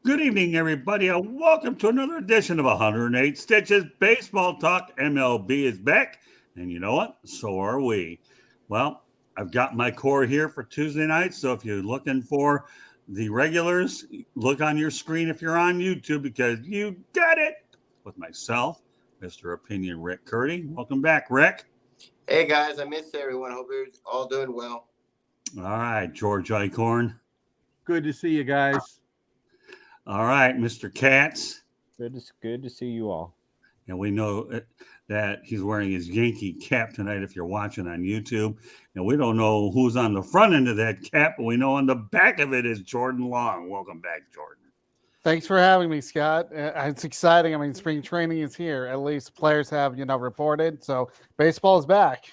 Good evening, everybody, and welcome to another edition of 108 Stitches Baseball Talk. MLB is back, and you know what? So are we. Well, I've got my core here for Tuesday night, so if you're looking for the regulars, look on your screen if you're on YouTube because you got it with myself, Mr. Opinion Rick Curdy. Welcome back, Rick. Hey guys, I missed everyone. Hope you're all doing well. All right, George Icorn. Good to see you guys. All right, Mr. Katz. Good to see you all. And we know that he's wearing his Yankee cap tonight if you're watching on YouTube. And we don't know who's on the front end of that cap, but we know on the back of it is Jordan Long. Welcome back, Jordan. Thanks for having me, Scott. It's exciting. I mean, spring training is here. At least players have, reported. So baseball is back.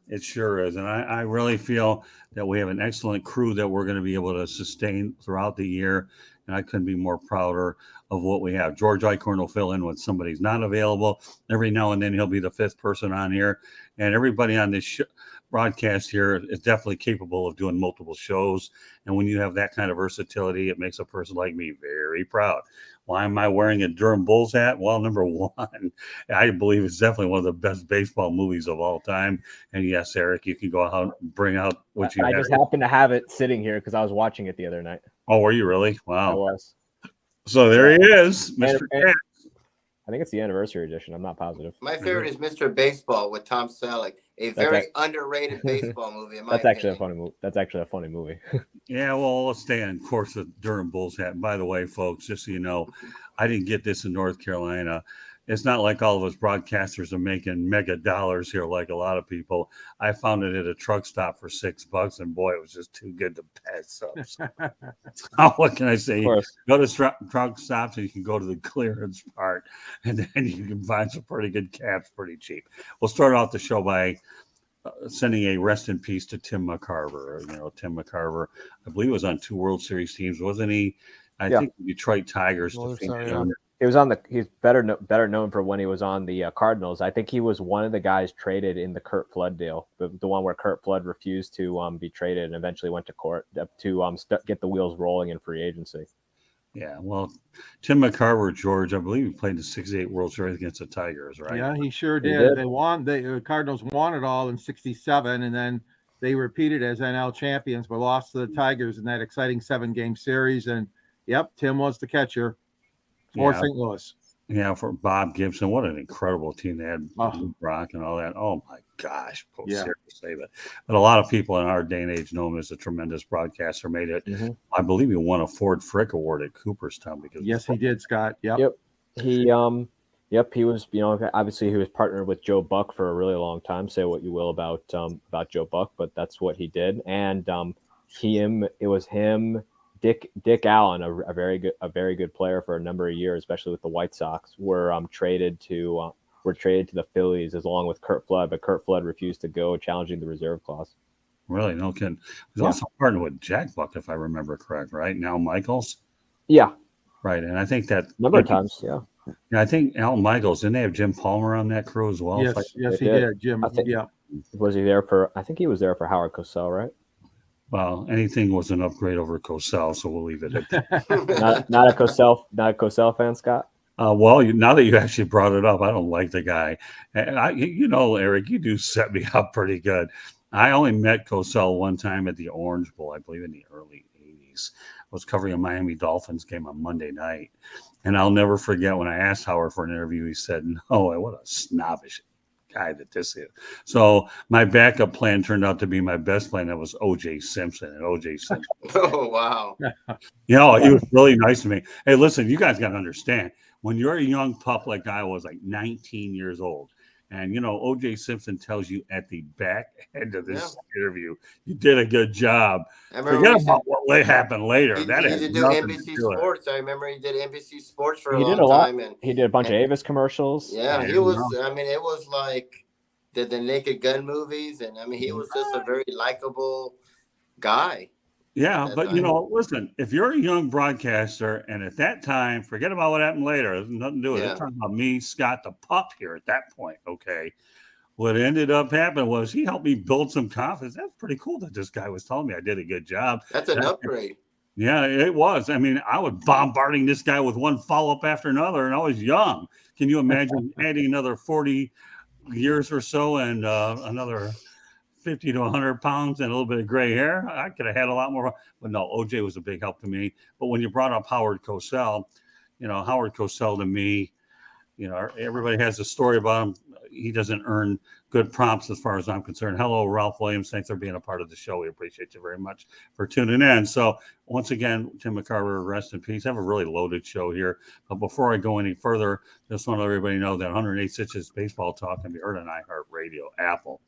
It sure is. And I really feel that we have an excellent crew that we're going to be able to sustain throughout the year. And I couldn't be more prouder of what we have. George Icorn will fill in when somebody's not available. Every now and then he'll be the fifth person on here. And everybody on this broadcast here is definitely capable of doing multiple shows. And when you have that kind of versatility, it makes a person like me very proud. Why am I wearing a Durham Bulls hat? Well, number one, I believe it's definitely one of the best baseball movies of all time. And yes, Eric, you can go out and bring out what you have. I just happen to have it sitting here because I was watching it the other night. Oh, were you really? I Wow. was. So there he is, Mr. Cat. I think it's the anniversary edition. I'm not positive. My favorite is Mr. Baseball with Tom Selleck, a very underrated baseball movie. That's actually a funny movie. That's actually a funny movie. Yeah, well, let's stay on course with Durham Bulls hat. And by the way, folks, just so you know, I didn't get this in North Carolina. It's not like all of us broadcasters are making mega dollars here like a lot of people. I found it at a truck stop for $6, and boy, it was just too good to pass up. So, what can I say? Go to truck stops and you can go to the clearance part, and then you can find some pretty good caps pretty cheap. We'll start off the show by sending a rest in peace to Tim McCarver. Tim McCarver, I believe, was on 2 World Series teams, wasn't he? I think the Detroit Tigers. He's better known for when he was on the Cardinals. I think he was one of the guys traded in the Curt Flood deal, the one where Curt Flood refused to be traded and eventually went to court to get the wheels rolling in free agency. Yeah, well, Tim McCarver, George, I believe he played the '68 World Series against the Tigers, right? Yeah, he sure did. They won. The Cardinals won it all in '67, and then they repeated as NL champions, but lost to the Tigers in that exciting 7-game series. And yep, Tim was the catcher for St. Louis. Yeah, for Bob Gibson. What an incredible team they had. Brock and all that. Oh, my gosh. Seriously. But a lot of people in our day and age know him as a tremendous broadcaster. Made it. Mm-hmm. I believe he won a Ford Frick Award at Cooperstown. Yes, he did, Scott. Yep. He was, obviously he was partnered with Joe Buck for a really long time. Say what you will about Joe Buck, but that's what he did. And it was him, Dick Allen, a very good player for a number of years, especially with the White Sox, were traded to the Phillies along with Curt Flood, but Curt Flood refused to go, challenging the reserve clause. Really? No kidding. He was also partnered with Jack Buck, if I remember correct, right? Now Michaels? Yeah. Right. And I think that number of times, yeah. Yeah, I think Al Michaels, didn't they have Jim Palmer on that crew as well? Yes, he did. Jim. Was he there for? I think he was there for Howard Cosell, right? Well, anything was an upgrade over Cosell, so we'll leave it at that. not a Cosell fan, Scott. Well, now that you actually brought it up, I don't like the guy. And Eric, you do set me up pretty good. I only met Cosell one time at the Orange Bowl, I believe in the early 80s. I was covering a Miami Dolphins game on Monday night. And I'll never forget when I asked Howard for an interview, he said, "No, what a snobbish guy that this is." So my backup plan turned out to be my best plan. That was O.J. Simpson. And O.J. Simpson. Oh, wow. He was really nice to me. Hey, listen, you guys got to understand, when you're a young pup like I was, like 19 years old, and, O.J. Simpson tells you at the back end of this interview, you did a good job. Forget about what happened later. He did NBC Sports. I remember he did NBC Sports for a long time. And he did a bunch of Avis commercials. Yeah, he was. I mean, it was like the Naked Gun movies, and I mean, he was just a very likable guy. Yeah, but listen, if you're a young broadcaster, and at that time, forget about what happened later. There's nothing to do with it. They're talking about me, Scott, the pup here at that point. Okay. What ended up happening was he helped me build some confidence. That's pretty cool that this guy was telling me I did a good job. That's an upgrade. Yeah, it was. I mean, I was bombarding this guy with one follow-up after another, and I was young. Can you imagine adding another 40 years or so and another 50 to 100 pounds and a little bit of gray hair? I could have had a lot more. But no, OJ was a big help to me. But when you brought up Howard Cosell, Howard Cosell to me, everybody has a story about him. He doesn't earn good prompts as far as I'm concerned. Hello, Ralph Williams. Thanks for being a part of the show. We appreciate you very much for tuning in. So once again, Tim McCarver, rest in peace. I have a really loaded show here. But before I go any further, just want to let everybody know that 108 Stitches Baseball Talk can be heard on iHeartRadio, Apple,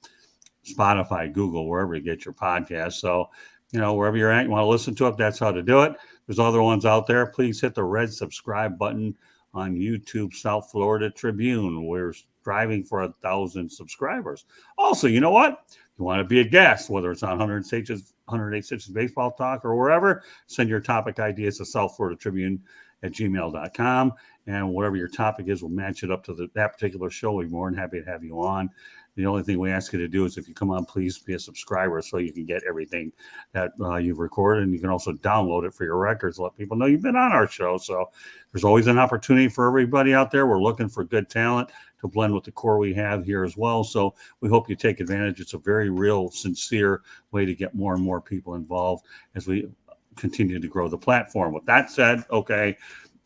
Spotify, Google, wherever you get your podcasts. So, wherever you're at, you want to listen to it, that's how to do it. There's other ones out there. Please hit the red subscribe button on YouTube, South Florida Tribune. We're striving for 1,000 subscribers. Also, you know what? You want to be a guest, whether it's on 108 Stitches Baseball Talk or wherever, send your topic ideas to South Florida Tribune at gmail.com. And whatever your topic is, we'll match it up to that particular show. We'll be more than happy to have you on. The only thing we ask you to do is if you come on, please be a subscriber so you can get everything that you've recorded. And you can also download it for your records. Let people know you've been on our show. So there's always an opportunity for everybody out there. We're looking for good talent to blend with the core we have here as well. So we hope you take advantage. It's a very real, sincere way to get more and more people involved as we continue to grow the platform. With that said, okay,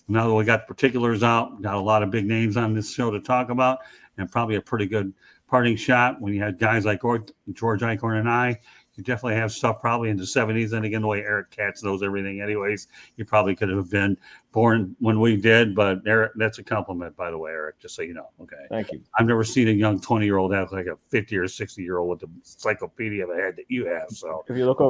now that we got particulars out, got a lot of big names on this show to talk about, and probably a pretty good parting shot when you had guys like George Eichhorn and I. You definitely have stuff probably in the 70s. And again, the way Eric Katz knows everything anyways, you probably could have been born when we did. But Eric, that's a compliment, by the way, Eric, just so you know. Okay. Thank you. I've never seen a young 20-year-old have like a 50 or 60-year-old with the encyclopedia of a head that you have. So if you look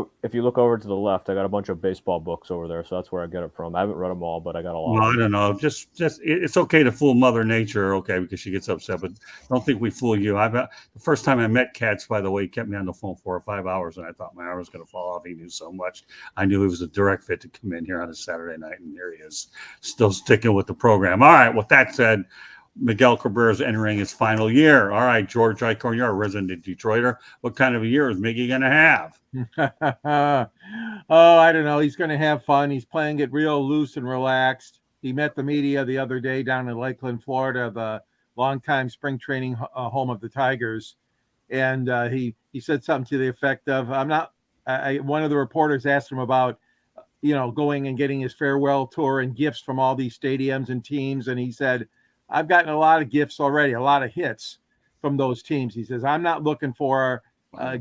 over to the left, I got a bunch of baseball books over there, so that's where I get it from. I haven't read them all, but I got a lot. Well, I don't know. Just it's okay to fool Mother Nature, okay, because she gets upset, but don't think we fool you. The first time I met Katz, by the way, he kept me on the phone 4 or 5 hours, and I thought my arm was going to fall off. He knew so much. I knew he was a direct fit to come in here on a Saturday night, and here he is, still sticking with the program. All right. With that said, Miguel Cabrera is entering his final year. All right, George Eichhorn, you're a resident Detroiter. What kind of a year is Miggy going to have? I don't know. He's going to have fun. He's playing it real loose and relaxed. He met the media the other day down in Lakeland, Florida, the longtime spring training home of the Tigers. And he said something to the effect of, one of the reporters asked him about, going and getting his farewell tour and gifts from all these stadiums and teams. And he said, I've gotten a lot of gifts already, a lot of hits from those teams. He says, I'm not looking for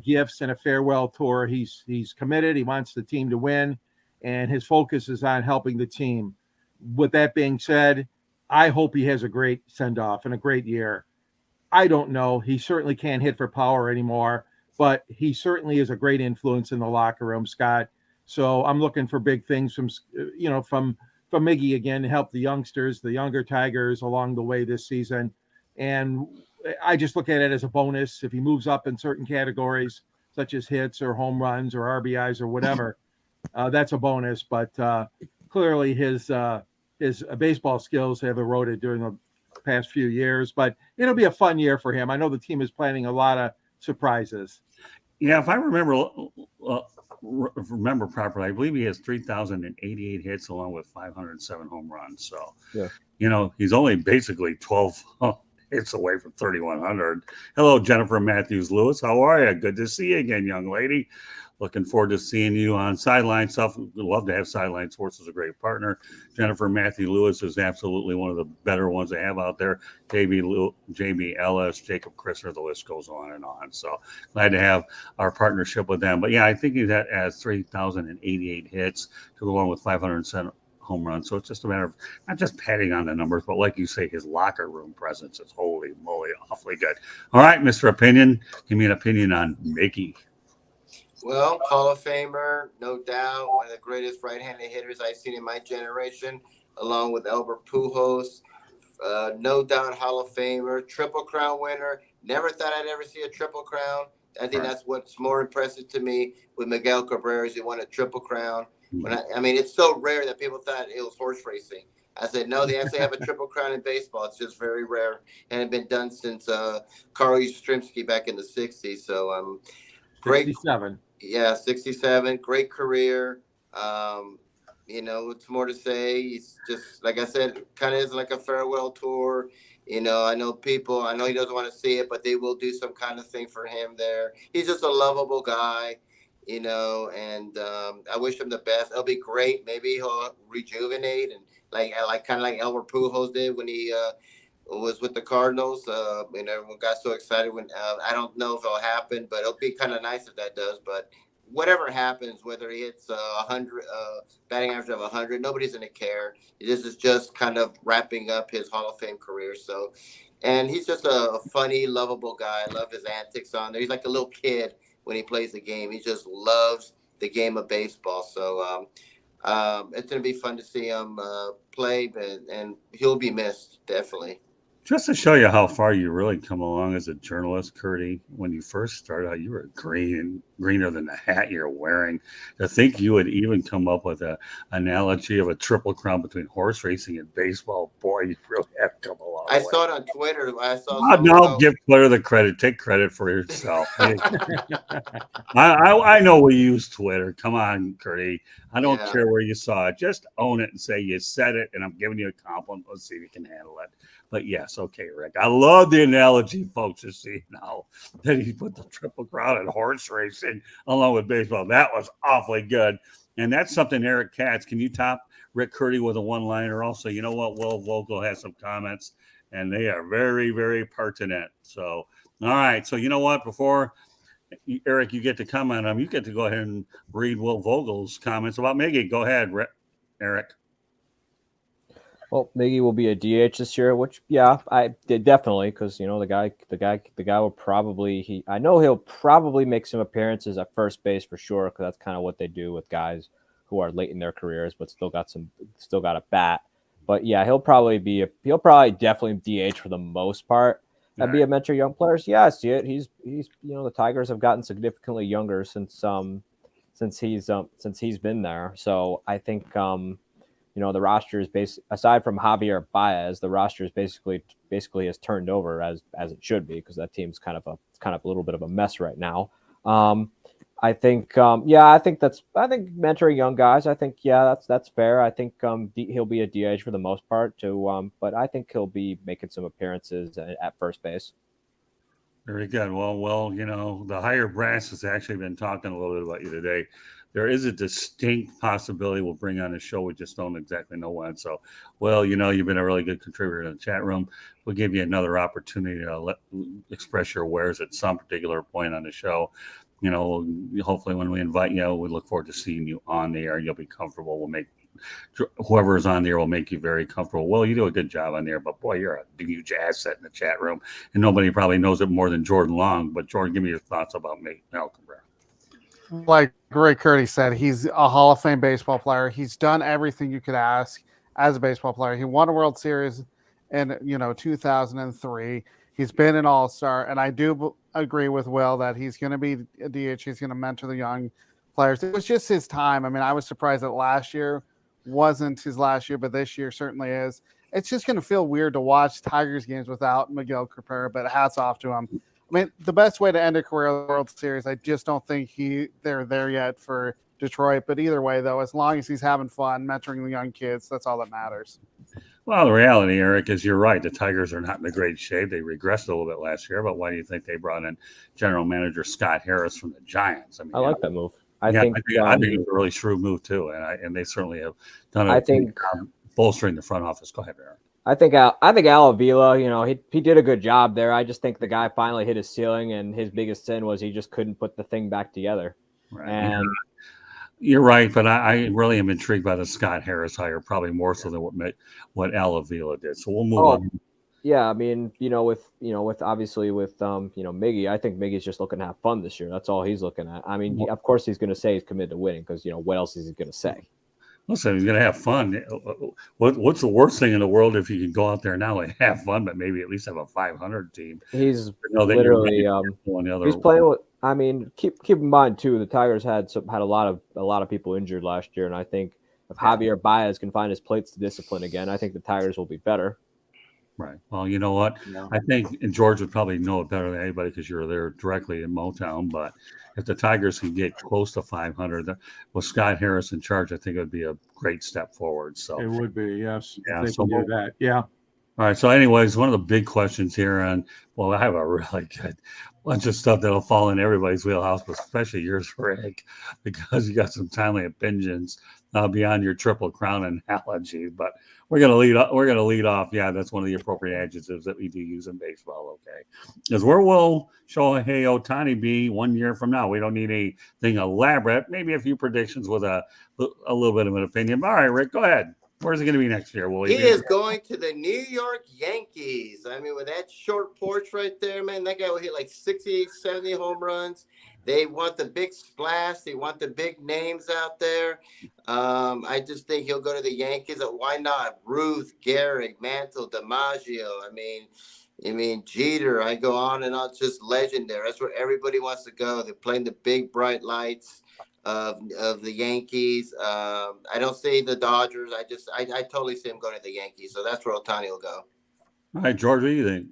gifts and a farewell tour. He's committed. He wants the team to win, and his focus is on helping the team. With that being said, I hope he has a great send-off and a great year. I don't know. He certainly can't hit for power anymore, but he certainly is a great influence in the locker room, Scott. So I'm looking for big things from Miggy again to help the youngsters, the younger Tigers along the way this season. And I just look at it as a bonus. If he moves up in certain categories, such as hits or home runs or RBIs or whatever, that's a bonus. But clearly his baseball skills have eroded during the past few years. But it'll be a fun year for him. I know the team is planning a lot of surprises. Yeah, if I remember properly, I believe he has 3,088 hits along with 507 home runs. So, yeah, he's only basically 12 hits away from 3,100. Hello, Jennifer Matthews Lewis. How are you? Good to see you again, young lady. Looking forward to seeing you on Sideline Stuff. We'd love to have Sideline Sports as a great partner. Jennifer Matthew Lewis is absolutely one of the better ones they have out there. JB Ellis, Jacob Christner, the list goes on and on. So glad to have our partnership with them. But yeah, I think he has 3,088 hits to go along with 507 home runs. So it's just a matter of not just patting on the numbers, but like you say, his locker room presence is holy moly, awfully good. All right, Mr. Opinion, give me an opinion on Mickey. Well, Hall of Famer, no doubt, one of the greatest right-handed hitters I've seen in my generation, along with Albert Pujols. No doubt Hall of Famer, Triple Crown winner. Never thought I'd ever see a Triple Crown. I think that's what's more impressive to me with Miguel Cabrera is he won a Triple Crown. I mean, it's so rare that people thought it was horse racing. I said, no, they actually have a Triple Crown in baseball. It's just very rare. And it's been done since Carl Yastrzemski back in the 60s. So great. 67. Yeah, 67. Great career. what's more to say? He's just, like I said, kind of is like a farewell tour. I know he doesn't want to see it, but they will do some kind of thing for him there. He's just a lovable guy, and I wish him the best. It'll be great. Maybe he'll rejuvenate and like kind of like Albert Pujols did when he was with the Cardinals. Everyone got so excited when I don't know if it'll happen, but it'll be kind of nice if that does. But whatever happens, whether he hits 100, batting average of 100, nobody's gonna care. This is just kind of wrapping up his Hall of Fame career. So, and he's just a funny, lovable guy. I love his antics on there. He's like a little kid when he plays the game. He just loves the game of baseball. So it's gonna be fun to see him play, and he'll be missed definitely. Just to show you how far you really come along as a journalist, Curdy, when you first started out, you were greener than the hat you're wearing. To think you would even come up with an analogy of a triple crown between horse racing and baseball, boy, you really have come a long way. I saw it on Twitter. I saw. No, give Claire the credit. Take credit for yourself. I know we use Twitter. Come on, Curdy. I don't care where you saw it. Just own it and say you said it, and I'm giving you a compliment. Let's see if you can handle it. But yes, okay, Rick. I love the analogy, folks, to see now that he put the triple crown in horse racing along with baseball. That was awfully good. And that's something, Eric Katz. Can you top Rick Curdy with a one-liner also? You know what? Will Vogel has some comments, and they are very, very pertinent. So, all right. So, you know what? Before, Eric, you get to comment on them, you get to go ahead and read Will Vogel's comments about Miggy. Go ahead, Eric. Well, Miggy will be a DH this year, which I did definitely, because the guy will probably I know he'll probably make some appearances at first base for sure, because that's kind of what they do with guys who are late in their careers but still got a bat. But yeah, he'll probably definitely DH for the most part. And be a mentor young players. Yeah, I see it. He's the Tigers have gotten significantly younger since he's been there. So I think the roster is aside from Javier Baez, the roster is basically has turned over as it should be, because that team's kind of a little bit of a mess right now. I think mentoring young guys, I think that's fair. I think he'll be a DH for the most part too, but I think he'll be making some appearances at first base. Very good. Well, the higher brass has actually been talking a little bit about you today. There is a distinct possibility we'll bring on a show. We just don't exactly know when. So, you've been a really good contributor in the chat room. We'll give you another opportunity to express your wares at some particular point on the show. Hopefully when we invite you, we look forward to seeing you on the air. You'll be comfortable. We'll make whoever is on there will make you very comfortable. Well, you do a good job on there, but boy, you're a huge asset in the chat room, and nobody probably knows it more than Jordan Long. But Jordan, give me your thoughts about Malcolm Brown. Like Ray Curdy said, he's a Hall of Fame baseball player. He's done everything you could ask as a baseball player. He won a World Series in 2003. He's been an all-star, and I do agree with Will that he's going to be a DH. He's going to mentor the young players. It was just his time. I mean, I was surprised that last year wasn't his last year, but this year certainly is. It's just going to feel weird to watch Tigers games without Miguel Cabrera, but hats off to him. I mean, the best way to end a career in the World Series, I just don't think they're there yet for Detroit. But either way, though, as long as he's having fun, mentoring the young kids, that's all that matters. Well, the reality, Eric, is you're right. The Tigers are not in a great shape. They regressed a little bit last year, but why do you think they brought in general manager Scott Harris from the Giants? I like that move. I think it was a really shrewd move too, and they certainly have done bolstering the front office. Go ahead, Eric. I think Al Avila, he did a good job there. I just think the guy finally hit his ceiling, and his biggest sin was he just couldn't put the thing back together. Right. And you're right, but I really am intrigued by the Scott Harris hire, probably more so than what Al Avila did. So we'll move on. Yeah, I mean, with obviously with Miggy, I think Miggy's just looking to have fun this year. That's all he's looking at. I mean, of course he's going to say he's committed to winning, because what else is he going to say? Listen, he's going to have fun. What's the worst thing in the world if you can go out there now and have fun, but maybe at least have a 500 team? He's literally he's playing with. I mean, keep in mind too, the Tigers had a lot of people injured last year, and I think if Javier Baez can find his plates to discipline again, I think the Tigers will be better. Right. Well, you know what? No. I think and George would probably know it better than anybody because you're there directly in Motown. But if the Tigers can get close to 500 with Scott Harris in charge, I think it would be a great step forward. So, It would be, yes, yeah. if they So, can do that. Yeah. all right. So, anyways, one of the big questions here, and well, I have a really good bunch of stuff that'll fall in everybody's wheelhouse, but especially yours, Rick, because you got some timely opinions beyond your triple crown analogy. But we're gonna lead. We're gonna lead off. Yeah, that's one of the appropriate adjectives that we do use in baseball. Okay, because where will Shohei Ohtani be 1 year from now? We don't need anything elaborate. Maybe a few predictions with a little bit of an opinion. All right, Rick, go ahead. Where's it going to be next year? Will He be is going to the New York Yankees. I mean, with that short porch right there, man, that guy will hit like 60, 70 home runs. They want the big splash. They want the big names out there. I just think he'll go to the Yankees. Why not? Ruth, Gehrig, Mantle, DiMaggio. I mean, Jeter. I go on and on. Just legendary. That's where everybody wants to go. They're playing the big bright lights of the Yankees. I don't see the Dodgers. I totally see him going to the Yankees. So that's where Ohtani will go. All right, George, what do you think?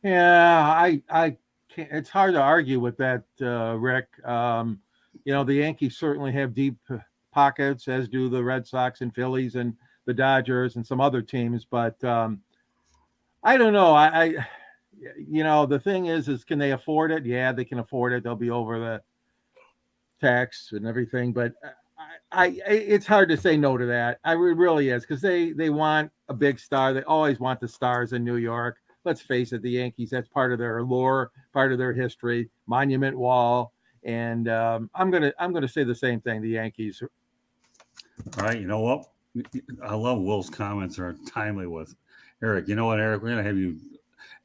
Yeah, I can't, it's hard to argue with that, Rick. The Yankees certainly have deep pockets, as do the Red Sox and Phillies and the Dodgers and some other teams. But I don't know. The thing is can they afford it? Yeah, they can afford it. They'll be over the tax and everything. But it's hard to say no to that. It really is, because they want a big star. They always want the stars in New York. Let's face it, the Yankees, that's part of their allure, part of their history, Monument Wall. And I'm gonna say the same thing, the Yankees. All right, you know what? I love Will's comments are timely with Eric. You know what, Eric? We're going to have you,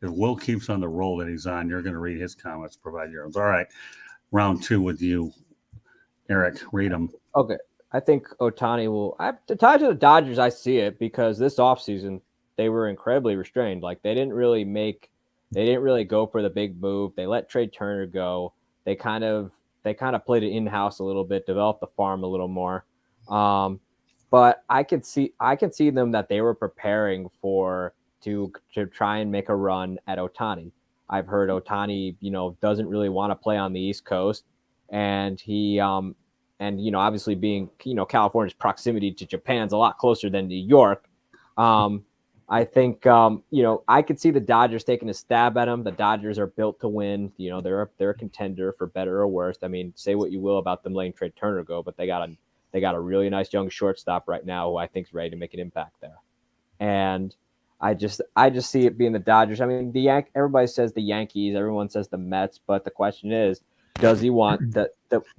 if Will keeps on the roll that he's on, you're going to read his comments, provide your own. All right, round two with you, Eric. Read them. Okay. I think Ohtani will. To tie to the Dodgers, I see it because this offseason, they were incredibly restrained. Like they didn't really go for the big move. They let Trey Turner go. They kind of played it in-house a little bit, developed the farm a little more. But I could see them that they were preparing to try and make a run at Ohtani. I've heard Ohtani, doesn't really want to play on the East Coast, and he obviously being, California's proximity to Japan's a lot closer than New York. I think, I could see the Dodgers taking a stab at him. The Dodgers are built to win. They're a contender for better or worse. I mean, say what you will about them letting Trey Turner go, but they got a really nice young shortstop right now who I think is ready to make an impact there. And I just see it being the Dodgers. I mean, everybody says the Yankees, everyone says the Mets, but the question is, does he want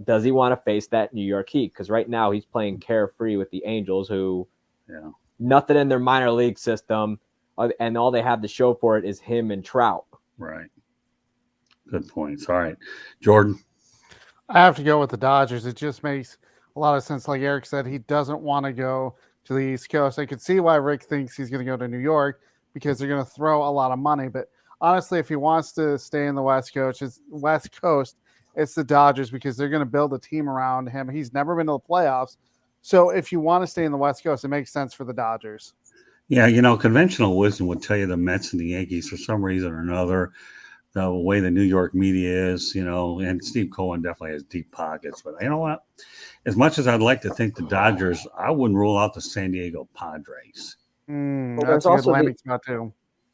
does he want to face that New York Heat? Because right now he's playing carefree with the Angels, who nothing in their minor league system, and all they have to show for it is him and Trout. Right. Good points. All right, Jordan. I have to go with the Dodgers. It just makes a lot of sense. Like Eric said, he doesn't want to go to the East Coast. I could see why Rick thinks he's going to go to New York because they're going to throw a lot of money. But honestly, if he wants to stay in the West Coast, it's the Dodgers because they're going to build a team around him. He's never been to the playoffs. So if you want to stay in the West Coast, it makes sense for the Dodgers. Yeah, conventional wisdom would tell you the Mets and the Yankees for some reason or another. The way the New York media is, and Steve Cohen definitely has deep pockets. But you know what? As much as I'd like to think the Dodgers, I wouldn't rule out the San Diego Padres. That's a good landing spot too.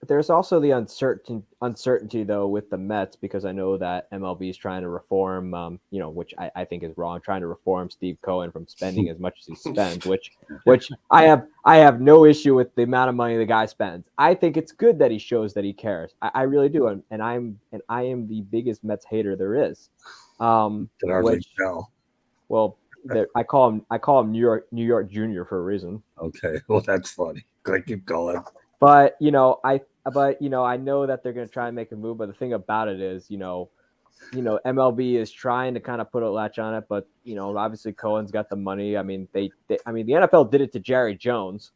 There's also the uncertainty though with the Mets, because I know that MLB is trying to reform, which I think is wrong, trying to reform Steve Cohen from spending as much as he spends, which I have no issue with the amount of money the guy spends. I think it's good that he shows that he cares. I really do, and I am the biggest Mets hater there is. Well, I call him New York Junior for a reason. Okay, well that's funny. Go keep going. But I know that they're going to try and make a move. But the thing about it is, MLB is trying to kind of put a latch on it. But obviously Cohen's got the money. I mean, the NFL did it to Jerry Jones.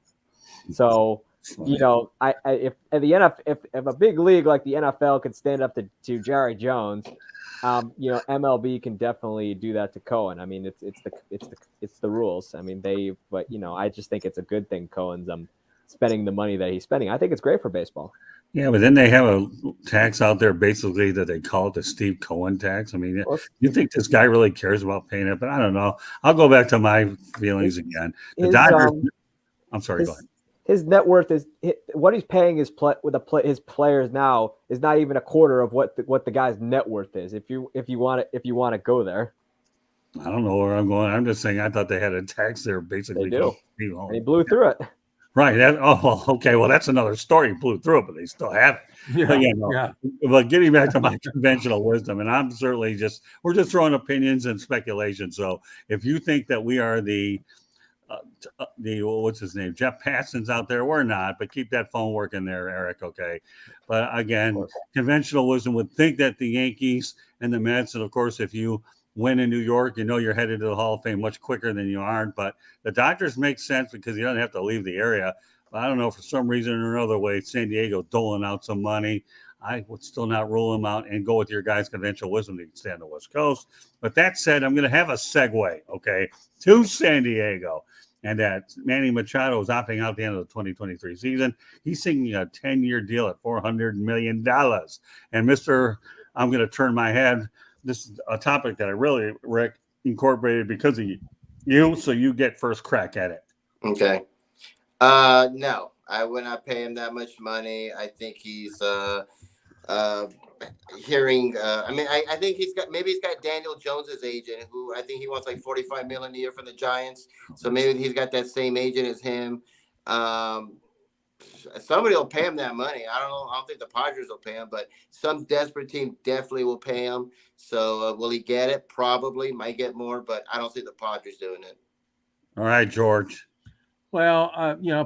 So if a big league like the NFL could stand up to Jerry Jones, MLB can definitely do that to Cohen. I mean, it's the rules. I mean, I just think it's a good thing Cohen's spending the money that he's spending. I think it's great for baseball. Yeah, but then they have a tax out there basically that they call it the Steve Cohen tax. I mean, Well, you think this guy really cares about paying it? But I don't know. I'll go back to my feelings again. The Dodgers. I'm sorry. Go ahead. His net worth is what he's paying his his players now is not even a quarter of what the guy's net worth is. If you want to go there, I don't know where I'm going. I'm just saying I thought they had a tax there basically. they do. Steve Cohen. And he blew through it. Right. Okay. Well, that's another story. He blew through it, but they still have it. Yeah, But, you know, yeah. but getting back to my conventional wisdom, and I'm certainly we're just throwing opinions and speculation. So if you think that we are the what's his name, Jeff Parsons out there, we're not. But keep that phone working there, Eric. Okay. But again, conventional wisdom would think that the Yankees and the Mets, and of course, if you win in New York, you know you're headed to the Hall of Fame much quicker than you aren't. But the Dodgers make sense because you don't have to leave the area. But I don't know, for some reason or another way, San Diego doling out some money. I would still not rule them out and go with your guys' conventional wisdom to stay on the West Coast. But that said, I'm going to have a segue, okay, to San Diego. And that Manny Machado is opting out at the end of the 2023 season. He's seeking a 10-year deal at $400 million. And I'm going to turn my head. This is a topic that I really, Rick, incorporated because of you, so you get first crack at it. Okay. No, I would not pay him that much money. I think he's hearing. I think he's got Daniel Jones's agent, who I think he wants like $45 million a year from the Giants. So maybe he's got that same agent as him. Somebody will pay him that money. I don't know. I don't think the Padres will pay him, but some desperate team definitely will pay him. So will he get it? Probably. Might get more, but I don't see the Padres doing it. All right, George. Well,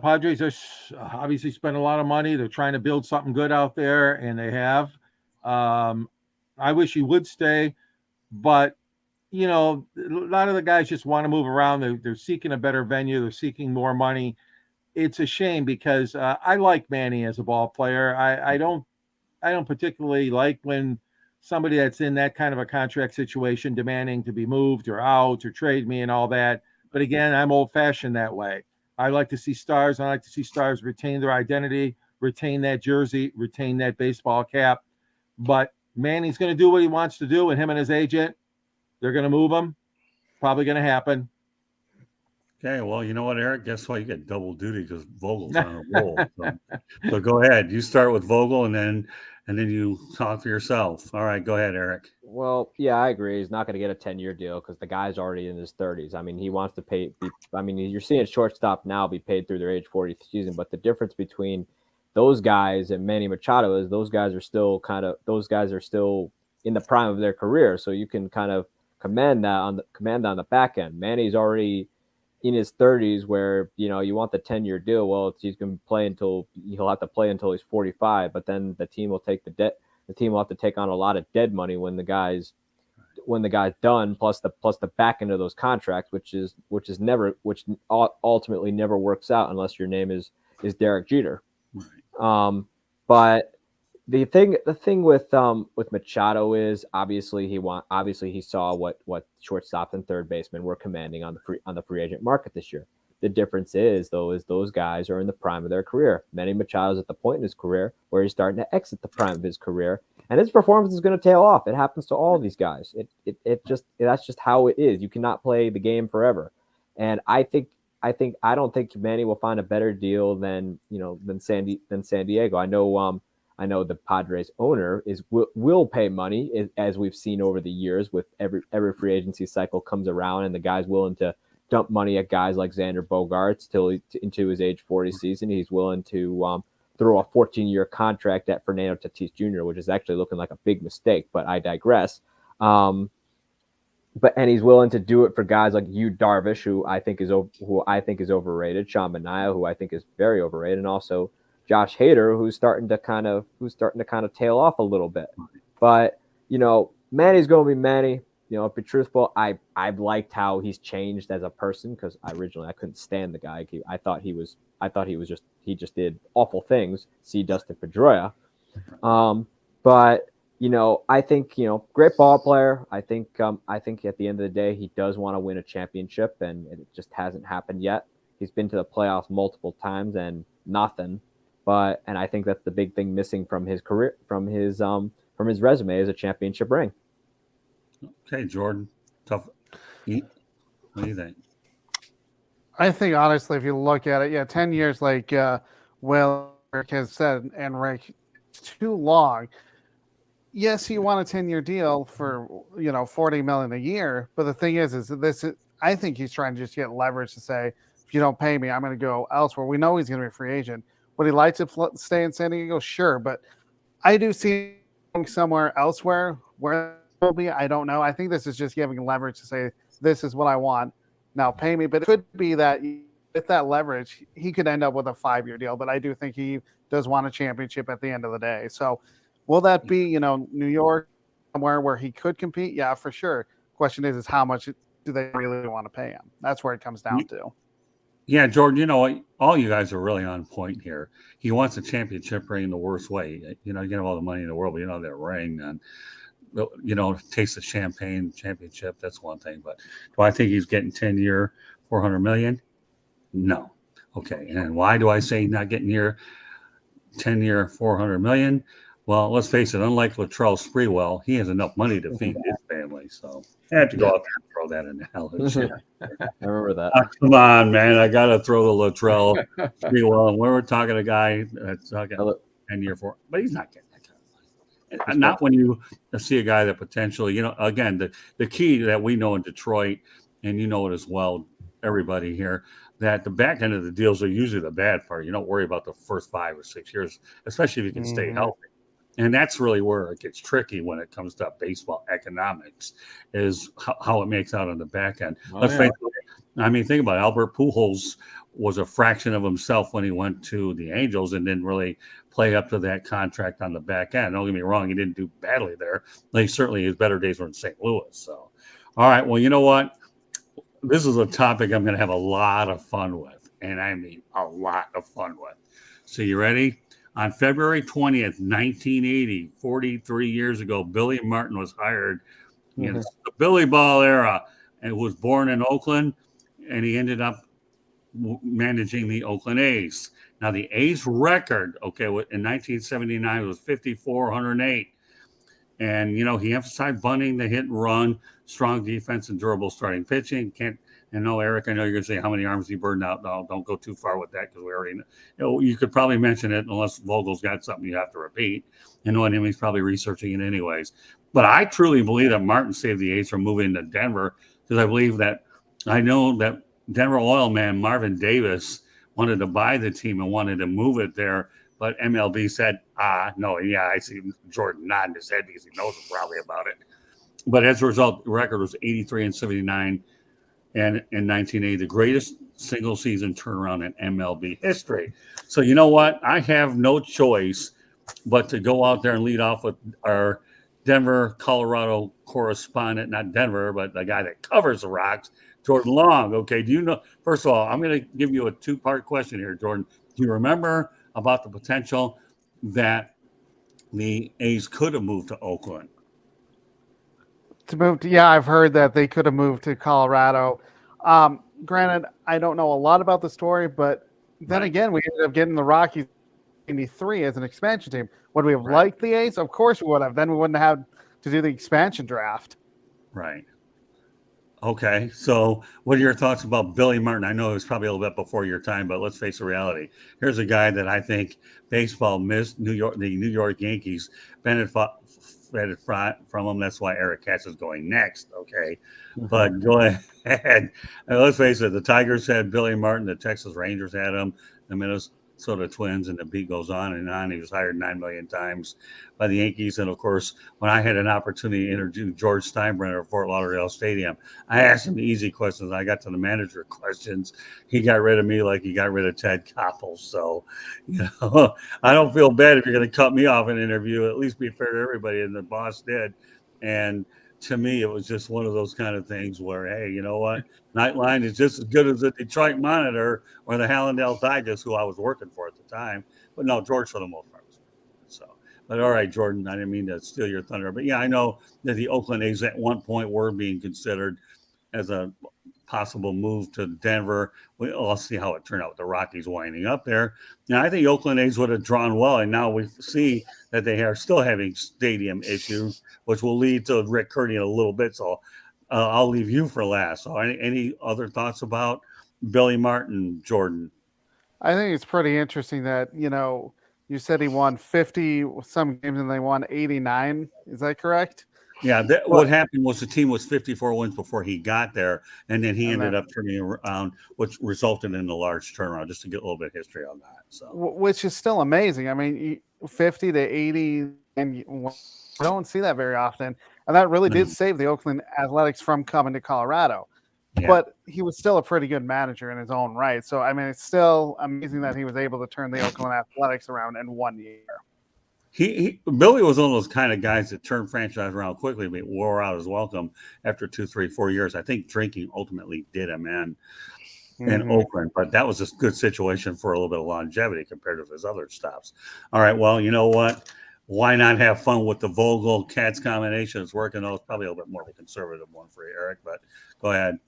Padres are obviously spend a lot of money. They're trying to build something good out there, and they have. I wish he would stay, but a lot of the guys just want to move around. They're seeking a better venue. They're seeking more money. It's a shame because I like Manny as a ball player. I don't particularly like when somebody that's in that kind of a contract situation demanding to be moved or out or trade me and all that. But again, I'm old-fashioned that way. I like to see stars. I like to see stars retain their identity, retain that jersey, retain that baseball cap. But Manny's going to do what he wants to do, and him and his agent, they're going to move him. Probably going to happen. Okay, well, you know what, Eric? Guess what? You get double duty because Vogel's on a roll. So go ahead. You start with Vogel, and then you talk for yourself. All right, go ahead, Eric. Well, yeah, I agree. He's not going to get a 10-year deal because the guy's already in his 30s. I mean, he wants to pay. You're seeing shortstop now be paid through their age 40th season, but the difference between those guys and Manny Machado is those guys are still in the prime of their career. So you can kind of command on the back end. Manny's already in his 30s where, you want the 10-year deal. Well, he's going to play he'll have to play until he's 45, but then the team will take the debt. The team will have to take on a lot of dead money when the guy's done, plus the back end of those contracts, which ultimately never works out unless your name is Derek Jeter. Right. But the thing with Machado is obviously he saw what shortstop and third baseman were commanding on the free agent market this year. The difference is those guys are in the prime of their career. Manny Machado's at the point in his career where he's starting to exit the prime of his career, and his performance is going to tail off. It happens to all of these guys. That's just how it is. You cannot play the game forever, and I don't think Manny will find a better deal than San Diego. I know the Padres owner will pay money, as we've seen over the years with every free agency cycle comes around, and the guy's willing to dump money at guys like Xander Bogaerts into his age 40 season. He's willing to throw a 14-year contract at Fernando Tatis Jr., which is actually looking like a big mistake, but I digress. And he's willing to do it for guys like Yu Darvish, who I think is overrated, Sean Manaea, who I think is very overrated, and also Josh Hader, who's starting to kind of tail off a little bit. But Manny's going to be Manny. To be truthful, I've liked how he's changed as a person because originally I couldn't stand the guy. I thought he just did awful things. See Dustin Pedroia, but I think great ball player. I think at the end of the day he does want to win a championship, and it just hasn't happened yet. He's been to the playoffs multiple times, and nothing. But and I think that's the big thing missing from his career, from his resume, is a championship ring. Okay, Jordan, tough. What do you think? I think honestly, if you look at it, yeah, 10 years, like Will Rick has said, and Rick, it's too long. Yes, he won a 10-year deal for 40 million a year, but the thing is that I think he's trying to just get leverage to say, if you don't pay me, I'm going to go elsewhere. We know he's going to be a free agent. Would he like to stay in San Diego? Sure, but I do see him somewhere elsewhere where it will be. I don't know. I think this is just giving leverage to say, this is what I want. Now pay me. But it could be that with that leverage, he could end up with a 5-year deal. But I do think he does want a championship at the end of the day. So will that be, New York, somewhere where he could compete? Yeah, for sure. Question is how much do they really want to pay him? That's where it comes down to. Yeah, Jordan, all you guys are really on point here. He wants a championship ring the worst way. You can have all the money in the world, but that ring, and taste the champagne championship, that's one thing. But do I think he's getting 10-year, $400 million? No. Okay. And why do I say not getting near 10-year, $400 million? Well, let's face it, unlike Latrell Sprewell, he has enough money to feed his family. So I had to go out there and throw that analogy. I remember that. Come on, man. I got to throw the Latrell Sprewell. And we were talking a guy that's got 10-year, but he's not getting that kind of money. And not when you see a guy that potentially, again, the key that we know in Detroit, and you know it as well, everybody here, that the back end of the deals are usually the bad part. You don't worry about the first 5 or 6 years, especially if you can stay healthy. And that's really where it gets tricky when it comes to baseball economics, is how it makes out on the back end. Think about it. Albert Pujols was a fraction of himself when he went to the Angels and didn't really play up to that contract on the back end. Don't get me wrong, he didn't do badly there. Certainly his better days were in St. Louis. So, all right, well, you know what? This is a topic I'm going to have a lot of fun with, and I mean a lot of fun with. So you ready? On February 20th, 1980, 43 years ago, Billy Martin was hired in the Billy Ball era and was born in Oakland, and he ended up managing the Oakland A's. Now, the A's record, in 1979 was 5,408. And, he emphasized bunting, the hit and run, strong defense, and durable starting pitching. Eric, I know you're going to say how many arms he burned out. No, don't go too far with that because we already know. You could probably mention it unless Vogel's got something you have to repeat. And knowing him, he's probably researching it anyways. But I truly believe that Martin saved the A's from moving to Denver, because I know that Denver oil man Marvin Davis wanted to buy the team and wanted to move it there. But MLB said, no, yeah, I see Jordan nodding his head because he knows probably about it. But as a result, the record was 83-79. And in 1980, the greatest single season turnaround in MLB history. So you know what? I have no choice but to go out there and lead off with our Denver, Colorado correspondent, not Denver, but the guy that covers the Rocks, Jordan Long. Okay, do you know? First of all, I'm going to give you a 2-part question here, Jordan. Do you remember about the potential that the A's could have moved to Oakland? I've heard that they could have moved to Colorado. Granted, I don't know a lot about the story, but then again, we ended up getting the Rockies in '93 as an expansion team. Would we have liked the A's? Of course we would have. Then we wouldn't have to do the expansion draft. Right. Okay. So what are your thoughts about Billy Martin? I know it was probably a little bit before your time, but let's face the reality. Here's a guy that I think baseball missed. The New York Yankees benefited from him. That's why Eric Katz is going next. Okay. But go ahead. Let's face it. The Tigers had Billy Martin. The Texas Rangers had him. The Minnesota Twins, and the beat goes on and on. He was hired 9 million times by the Yankees. And of course, when I had an opportunity to interview George Steinbrenner at Fort Lauderdale Stadium, I asked him the easy questions. I got to the manager questions. He got rid of me like he got rid of Ted Koppel. So, I don't feel bad if you're going to cut me off an interview. At least be fair to everybody. And the boss did. And to me, it was just one of those kind of things where, hey, you know what? Nightline is just as good as the Detroit Monitor or the Hallandale Tigers, who I was working for at the time. But no, George for the most part was. So, but all right, Jordan, I didn't mean to steal your thunder. But yeah, I know that the Oakland A's at one point were being considered as a possible move to Denver. We'll see how it turned out with the Rockies winding up there. Now, I think Oakland A's would have drawn well, and now we see that they are still having stadium issues, which will lead to Rick Curdy in a little bit. So I'll leave you for last. So any other thoughts about Billy Martin, Jordan? I think it's pretty interesting that, you said he won 50 some games and they won 89. Is that correct? Yeah, what happened was the team was 54 wins before he got there, and then he And ended then- up turning around, which resulted in the large turnaround. Just to get a little bit of history on that. So, Which is still amazing. I mean, 50 to 80, and you don't see that very often. And that really did save the Oakland Athletics from coming to Colorado. yeah. But he was still a pretty good manager in his own right. So, I mean, it's still amazing that he was able to turn the Oakland Athletics around in 1 year. Billy was one of those kind of guys that turned franchise around quickly, but wore out his welcome after 2, 3, 4 years. I think drinking ultimately did him in Oakland, but that was a good situation for a little bit of longevity compared to his other stops. All right, well, you know what? Why not have fun with the Vogel Cats combination? It's working. Though it's probably a little bit more of a conservative one for Eric, but go ahead.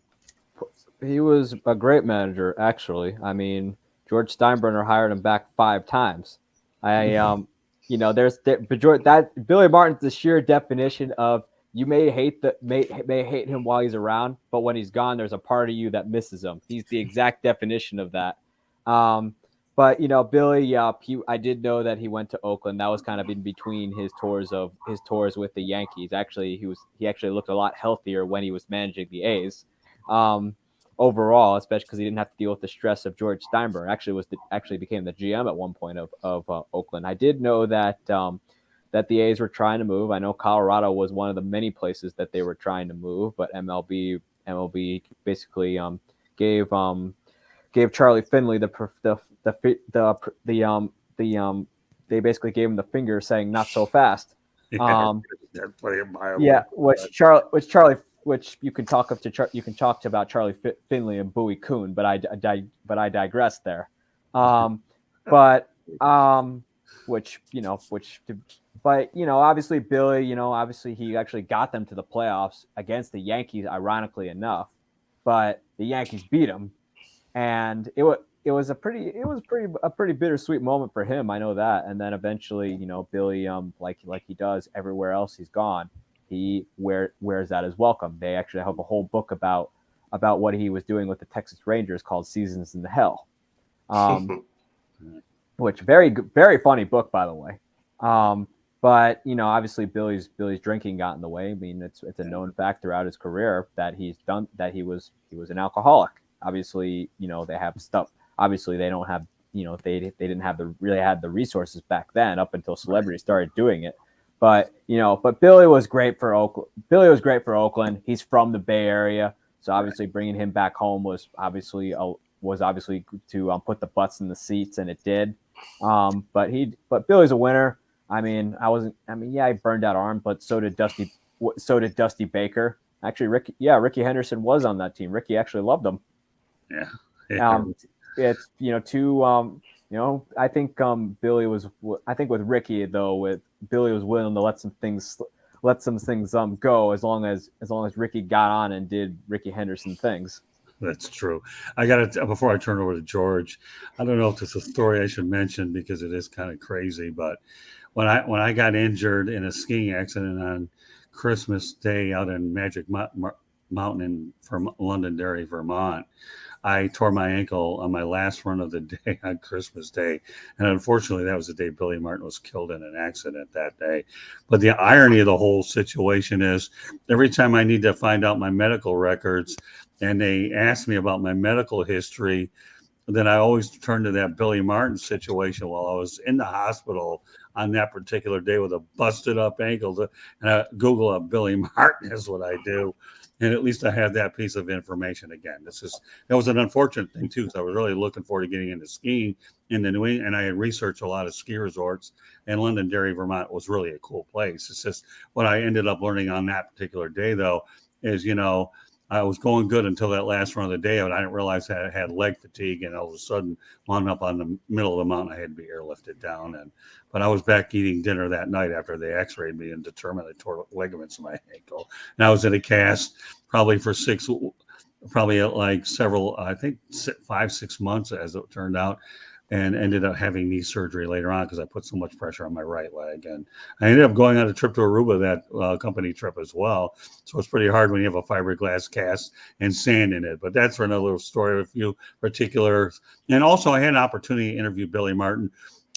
He was a great manager, actually. I mean, George Steinbrenner hired him back 5 times. There's that Billy Martin's the sheer definition of you may hate him while he's around, but when he's gone, there's a part of you that misses him. He's the exact definition of that. But Billy, I did know that he went to Oakland. That was kind of in between his tours with the Yankees. Actually, he actually looked a lot healthier when he was managing the A's. Overall, especially because he didn't have to deal with the stress of George Steinbrenner. Actually became the GM at one point of Oakland. I did know that that the A's were trying to move. I know Colorado was one of the many places that they were trying to move, but MLB basically gave Charlie Finley they basically gave him the finger saying not so fast. Which you can talk about Charlie Finley and Bowie Kuhn, but I digress there. Obviously Billy, obviously he actually got them to the playoffs against the Yankees, ironically enough, but the Yankees beat him, and it was a pretty bittersweet moment for him. I know that, and then eventually, Billy, like he does everywhere else he's gone, he wears out his welcome. They actually have a whole book about what he was doing with the Texas Rangers called Seasons in the Hell, which very funny book, by the way. But obviously Billy's drinking got in the way. I mean, it's a known fact throughout his career that he was an alcoholic. Obviously, they have stuff. Obviously, they don't have they didn't have the resources back then up until celebrities started doing it. But Billy was great for Oakland. He's from the Bay Area, so obviously bringing him back home was obviously to put the butts in the seats, and it did. But Billy's a winner. I mean, he burned out arm, but so did Dusty Baker. Actually, Ricky Henderson was on that team. Ricky actually loved him. Yeah. It's I think Billy was. I think with Ricky though, Billy was willing to let some things go as long as Ricky got on and did Ricky Henderson things. That's true. I got to, before I turn over to George, I don't know if this is a story I should mention because it is kind of crazy, but when I got injured in a skiing accident on Christmas Day out in Magic Mountain in Londonderry, Vermont, I tore my ankle on my last run of the day on Christmas Day. And unfortunately, that was the day Billy Martin was killed in an accident that day. But the irony of the whole situation is every time I need to find out my medical records and they ask me about my medical history, then I always turn to that Billy Martin situation while I was in the hospital on that particular day with a busted up ankle. And I Google up Billy Martin is what I do. And at least I have that piece of information again. That was an unfortunate thing too, because I was really looking forward to getting into skiing in the New England, and I had researched a lot of ski resorts. And Londonderry, Vermont, was really a cool place. It's just what I ended up learning on that particular day, though, is I was going good until that last run of the day, but I didn't realize that I had leg fatigue, and all of a sudden, wound up on the middle of the mountain, I had to be airlifted down. But I was back eating dinner that night after they X-rayed me and determined I tore ligaments in my ankle. And I was in a cast probably for 6 probably like several, I think 5, 6 months as it turned out, and ended up having knee surgery later on because I put so much pressure on my right leg. And I ended up going on a trip to Aruba, that company trip as well. So it's pretty hard when you have a fiberglass cast and sand in it. But that's for another little story, a few particulars. And also, I had an opportunity to interview Billy Martin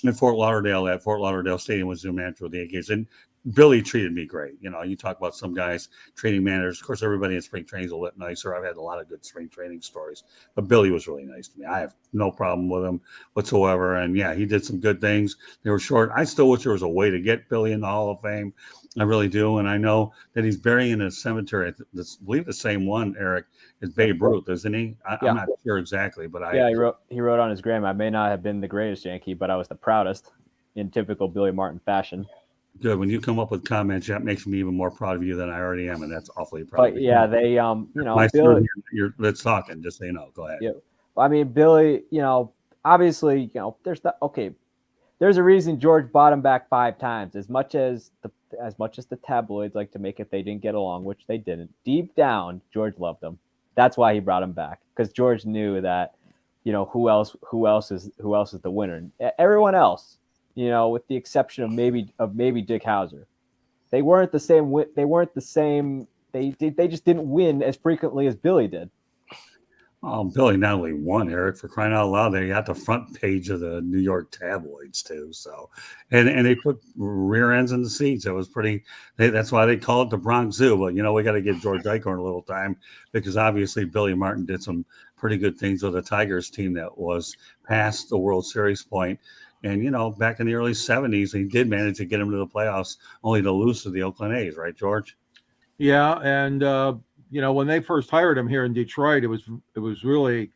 in Fort Lauderdale at Fort Lauderdale Stadium with Zoom manager of the Yankees. And Billy treated me great. You know, you talk about some guys, training managers. Of course, everybody in spring training is a little nicer. I've had a lot of good spring training stories, but Billy was really nice to me. I have no problem with him whatsoever. And yeah, he did some good things. They were short. I still wish there was a way to get Billy in the Hall of Fame. I really do. And I know that he's buried in a cemetery. I believe the same one, Eric, is Babe Ruth, isn't he? I'm not sure exactly, but he wrote on his gram, I may not have been the greatest Yankee, but I was the proudest, in typical Billy Martin fashion. Good. When you come up with comments, that makes me even more proud of you than I already am, and that's awfully proud. But yeah, they you know, Billy, let's talk, and just so you know, go ahead. Yeah, I mean, Billy, you know, obviously, you know, there's a reason George brought him back 5 times. As much as the tabloids like to make it they didn't get along, which they didn't. Deep down, George loved him. That's why he brought him back, because George knew that, you know, who else is the winner. Everyone else, you know, with the exception of maybe Dick Hauser, they weren't the same. They just didn't win as frequently as Billy did. Billy not only won, Eric, for crying out loud, they got the front page of the New York tabloids too. So, and they put rear ends in the seats. It was pretty. That's why they call it the Bronx Zoo. But you know, we got to give George Eichhorn a little time, because obviously Billy Martin did some pretty good things with a Tigers team that was past the World Series point. And, you know, back in the early 70s, he did manage to get him to the playoffs, only to lose to the Oakland A's, right, George? Yeah, and you know, when they first hired him here in Detroit, it was really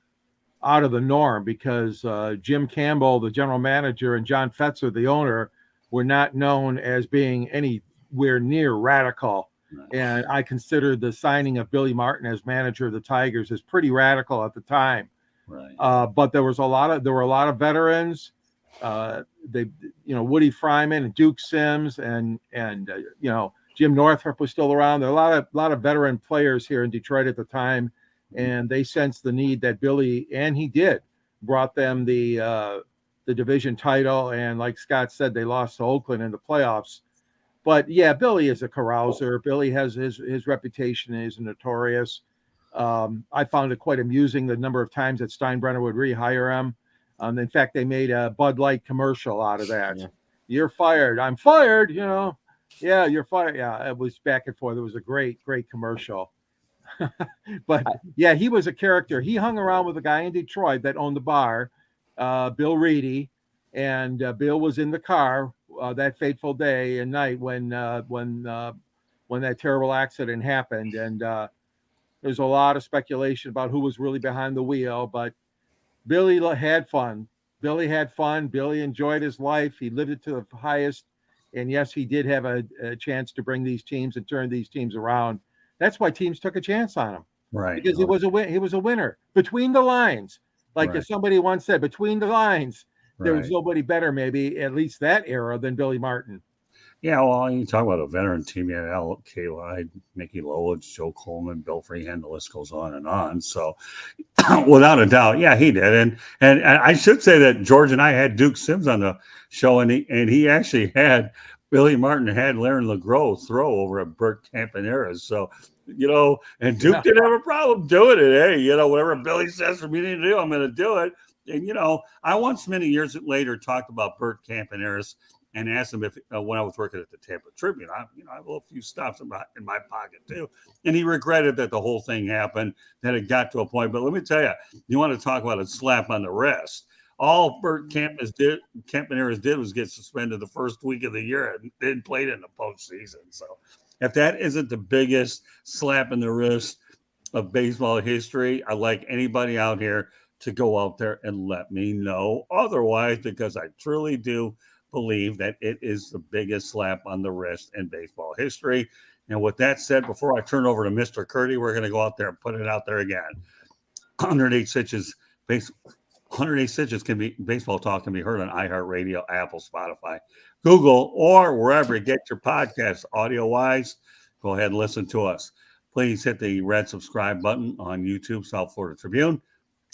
out of the norm, because Jim Campbell, the general manager, and John Fetzer, the owner, were not known as being anywhere near radical. Right. And I considered the signing of Billy Martin as manager of the Tigers as pretty radical at the time. Right. But there were a lot of veterans. Woody Fryman and Duke Sims and you know, Jim Northrup was still around. There are a lot of veteran players here in Detroit at the time, and they sensed the need that Billy, and he did, brought them the division title. And like Scott said, they lost to Oakland in the playoffs. But yeah, Billy is a carouser. Billy has his reputation is notorious. I found it quite amusing the number of times that Steinbrenner would rehire him. In fact, they made a Bud Light commercial out of that. Yeah. You're fired. I'm fired. You know, yeah, you're fired. Yeah, it was back and forth. It was a great commercial. But yeah, he was a character. He hung around with a guy in Detroit that owned the bar, Bill Reedy, and Bill was in the car that fateful day and night when that terrible accident happened. And there's a lot of speculation about who was really behind the wheel, but Billy had fun. Billy enjoyed his life. He lived it to the highest. And yes, he did have a chance to bring these teams and turn these teams around. That's why teams took a chance on him. Right. Because he was a winner. Between the lines. Like As somebody once said, between the lines, there was nobody better, maybe, at least that era, than Billy Martin. Yeah, well, you talk about a veteran team. You had Al Kaline, Mickey Lolich, Joe Coleman, Bill Freehan. The list goes on and on. So, without a doubt, yeah, he did. And I should say that George and I had Duke Sims on the show, and he actually had Billy Martin had Larry LeGros throw over at Bert Campaneris. So, you know, and Duke didn't have a problem doing it. Hey, you know, whatever Billy says for me to do, I'm going to do it. And, you know, I once many years later talked about Bert Campaneris and asked him if when I was working at the Tampa Tribune, I have a few stops in my pocket too. And he regretted that the whole thing happened, that it got to a point. But let me tell you, you want to talk about a slap on the wrist. All Bert Campaneris did was get suspended the first week of the year and then played in the postseason. So if that isn't the biggest slap in the wrist of baseball history, I'd like anybody out here to go out there and let me know otherwise, because I truly do believe that it is the biggest slap on the wrist in baseball history. And with that said, before I turn over to Mr. Curdy, we're going to go out there and put it out there again. 108 Stitches baseball talk can be heard on iHeartRadio, Apple, Spotify, Google, or wherever you get your podcasts audio wise. Go ahead and listen to us. please hit the red subscribe button on YouTube, South Florida Tribune.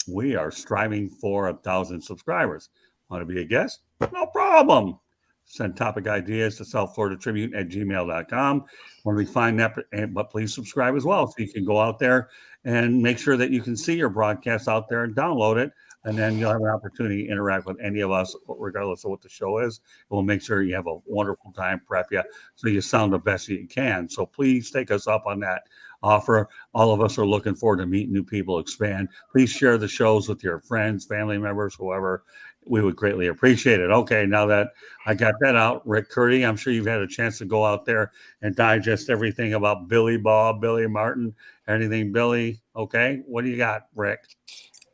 We are striving for 1,000 subscribers. Want to be a guest? No problem. Send topic ideas to South Florida Tribune at gmail.com. When we find that, but please subscribe as well so you can go out there and make sure that you can see your broadcast out there and download it. And then you'll have an opportunity to interact with any of us, regardless of what the show is. We'll make sure you have a wonderful time, prep you, so you sound the best you can. So please take us up on that offer. All of us are looking forward to meeting new people, expand. Please share the shows with your friends, family members, whoever. We would greatly appreciate it. Okay, now that I got that out, Rick Curdy, I'm sure you've had a chance to go out there and digest everything about Billy Bob, Billy Martin, anything Billy. Okay, what do you got, Rick?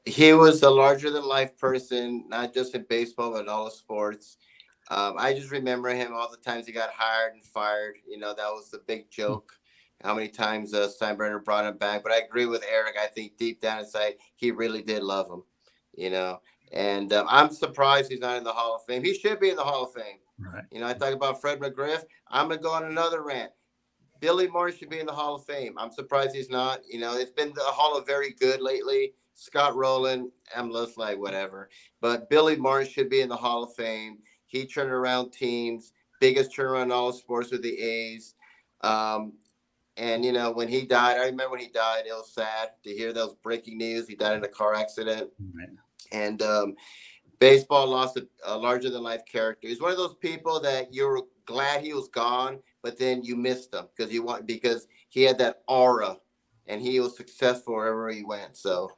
He was a larger than life person, not just in baseball, but in all the sports. I just remember him all the times he got hired and fired. You know, that was the big joke. How many times Steinbrenner brought him back. But I agree with Eric. I think deep down inside, he really did love him, you know. And I'm surprised he's not in the Hall of Fame. He should be in the Hall of Fame. Right. You know, I talk about Fred McGriff. I'm going to go on another rant. Billy Martin should be in the Hall of Fame. I'm surprised he's not. You know, it's been the Hall of Very Good lately. Scott Rowland, I'm just like, whatever. But Billy Martin should be in the Hall of Fame. He turned around teams, biggest turnaround in all of sports with the A's. And, you know, when he died, I remember when he died, it was sad to hear those breaking news. He died in a car accident. Right. And baseball lost a larger-than-life character. He's one of those people that you're glad he was gone, but then you missed him because he had that aura, and he was successful wherever he went. So,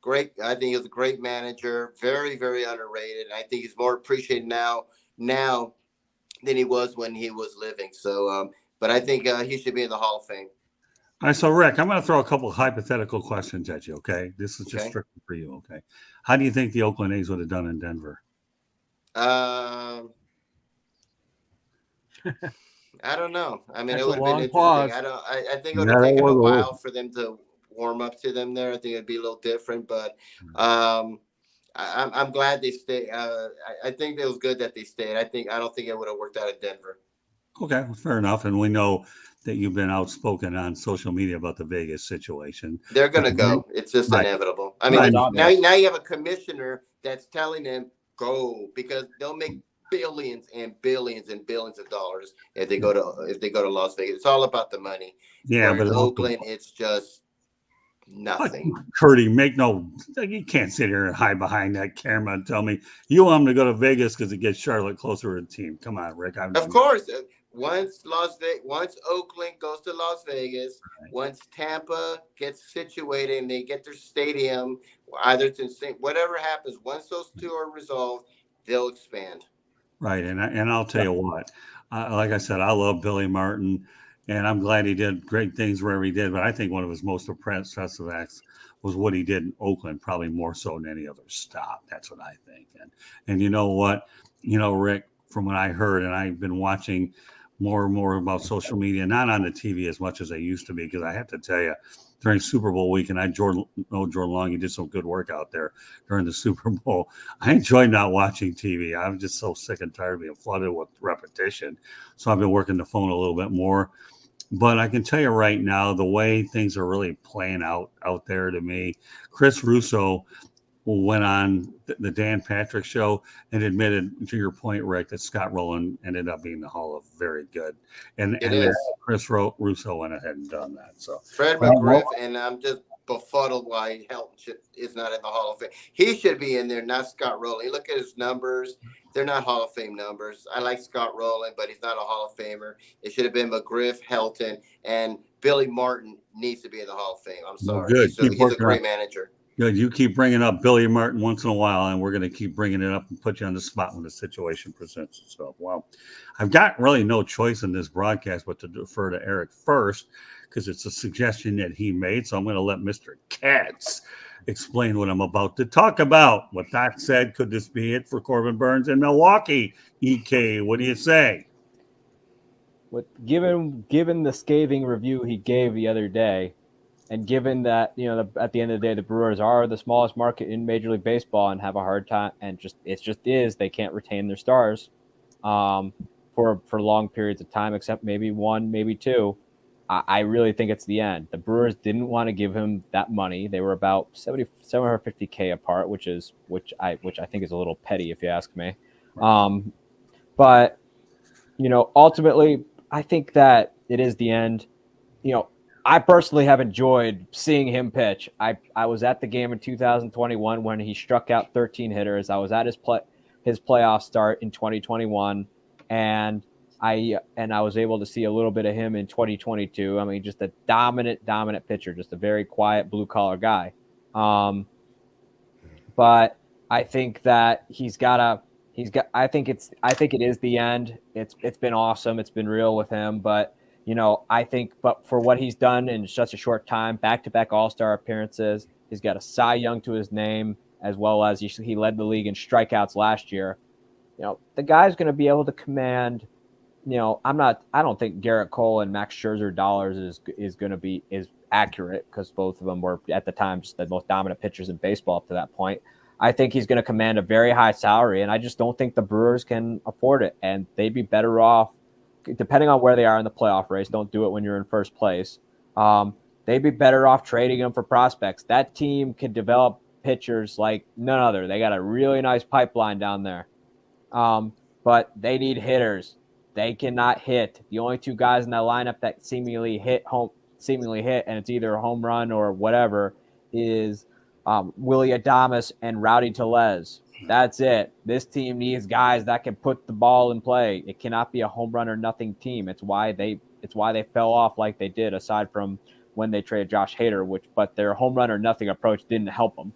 great. I think he was a great manager, very, very underrated. And I think he's more appreciated now than he was when he was living. So, but I think he should be in the Hall of Fame. All right, so Rick, I'm going to throw a couple of hypothetical questions at you, okay? This is just Okay. strictly for you, okay? How do you think the Oakland A's would have done in Denver? I don't know. I mean, That's it a would have been long interesting. pause. I think it would have taken a while for them to warm up to them there. I think it'd be a little different, but I'm glad they stayed. I think it was good that they stayed. I don't think it would have worked out at Denver. Okay, fair enough. And we know that you've been outspoken on social media about the Vegas situation. They're gonna go. It's just Right. inevitable. I mean, Right. now you have a commissioner that's telling them go because they'll make billions and billions and billions of dollars if they go to Las Vegas. It's all about the money. Yeah, Whereas but Oakland, it's just nothing. Curdy, you can't sit here and hide behind that camera and tell me you want him to go to Vegas because it gets Charlotte closer to the team. Come on, Rick. Of course, once Oakland goes to Las Vegas, Right. once Tampa gets situated and they get their stadium, either it's insane, whatever happens, once those two are resolved, they'll expand. Right, and I'll tell you what, like I said, I love Billy Martin, and I'm glad he did great things wherever he did. But I think one of his most impressive acts was what he did in Oakland, probably more so than any other stop. That's what I think. And you know what, Rick, from what I heard, and I've been watching more and more about social media, not on the TV as much as I used to be, because I have to tell you, during Super Bowl week, and I know Jordan Long, he did some good work out there during the Super Bowl. I enjoyed not watching TV. I'm just so sick and tired of being flooded with repetition. So I've been working the phone a little bit more. But I can tell you right now, the way things are really playing out there to me, Chris Russo went on the Dan Patrick show and admitted, to your point, Rick, that Scott Rowland ended up being the Hall of Very Good. And Chris Russo went ahead and done that. So Fred McGriff, and I'm just befuddled why Helton is not in the Hall of Fame. He should be in there, not Scott Rowland. You look at his numbers. They're not Hall of Fame numbers. I like Scott Rowland, but he's not a Hall of Famer. It should have been McGriff, Helton, and Billy Martin needs to be in the Hall of Fame. I'm sorry. Good. He's a great manager. Good. You keep bringing up Billy Martin once in a while, and we're going to keep bringing it up and put you on the spot when the situation presents itself. Well, I've got really no choice in this broadcast but to defer to Eric first because it's a suggestion that he made. So I'm going to let Mr. Katz explain what I'm about to talk about. With that said, could this be it for Corbin Burns in Milwaukee? EK, what do you say? Given the scathing review he gave the other day, and given that, at the end of the day, the Brewers are the smallest market in Major League Baseball and have a hard time, and they can't retain their stars for long periods of time, except maybe one, maybe two. I really think it's the end. The Brewers didn't want to give him that money. They were about $750K apart, which I think is a little petty if you ask me. But ultimately, I think that it is the end. I personally have enjoyed seeing him pitch. I was at the game in 2021 when he struck out 13 hitters. I was at his playoff start in 2021, and I was able to see a little bit of him in 2022. I mean, just a dominant pitcher, just a very quiet blue collar guy. But I think that I think it is the end. It's been awesome. It's been real with him, but but for what he's done in such a short time, back-to-back All-Star appearances, he's got a Cy Young to his name, as well as he led the league in strikeouts last year. The guy's going to be able to command. I don't think Garrett Cole and Max Scherzer dollars is accurate, because both of them were at the time just the most dominant pitchers in baseball up to that point. I think he's going to command a very high salary, and I just don't think the Brewers can afford it, and they'd be better off, depending on where they are in the playoff race. Don't do it when you're in first place. They'd be better off trading them for prospects. That team can develop pitchers like none other. They got a really nice pipeline down there. But they need hitters. They cannot hit. The only two guys in that lineup that seemingly hit, and it's either a home run or whatever, is Willie Adames and Rowdy Tellez. That's it. This team needs guys that can put the ball in play. It cannot be a home run or nothing team. It's why they fell off like they did, aside from when they traded Josh Hader, but their home run or nothing approach didn't help them.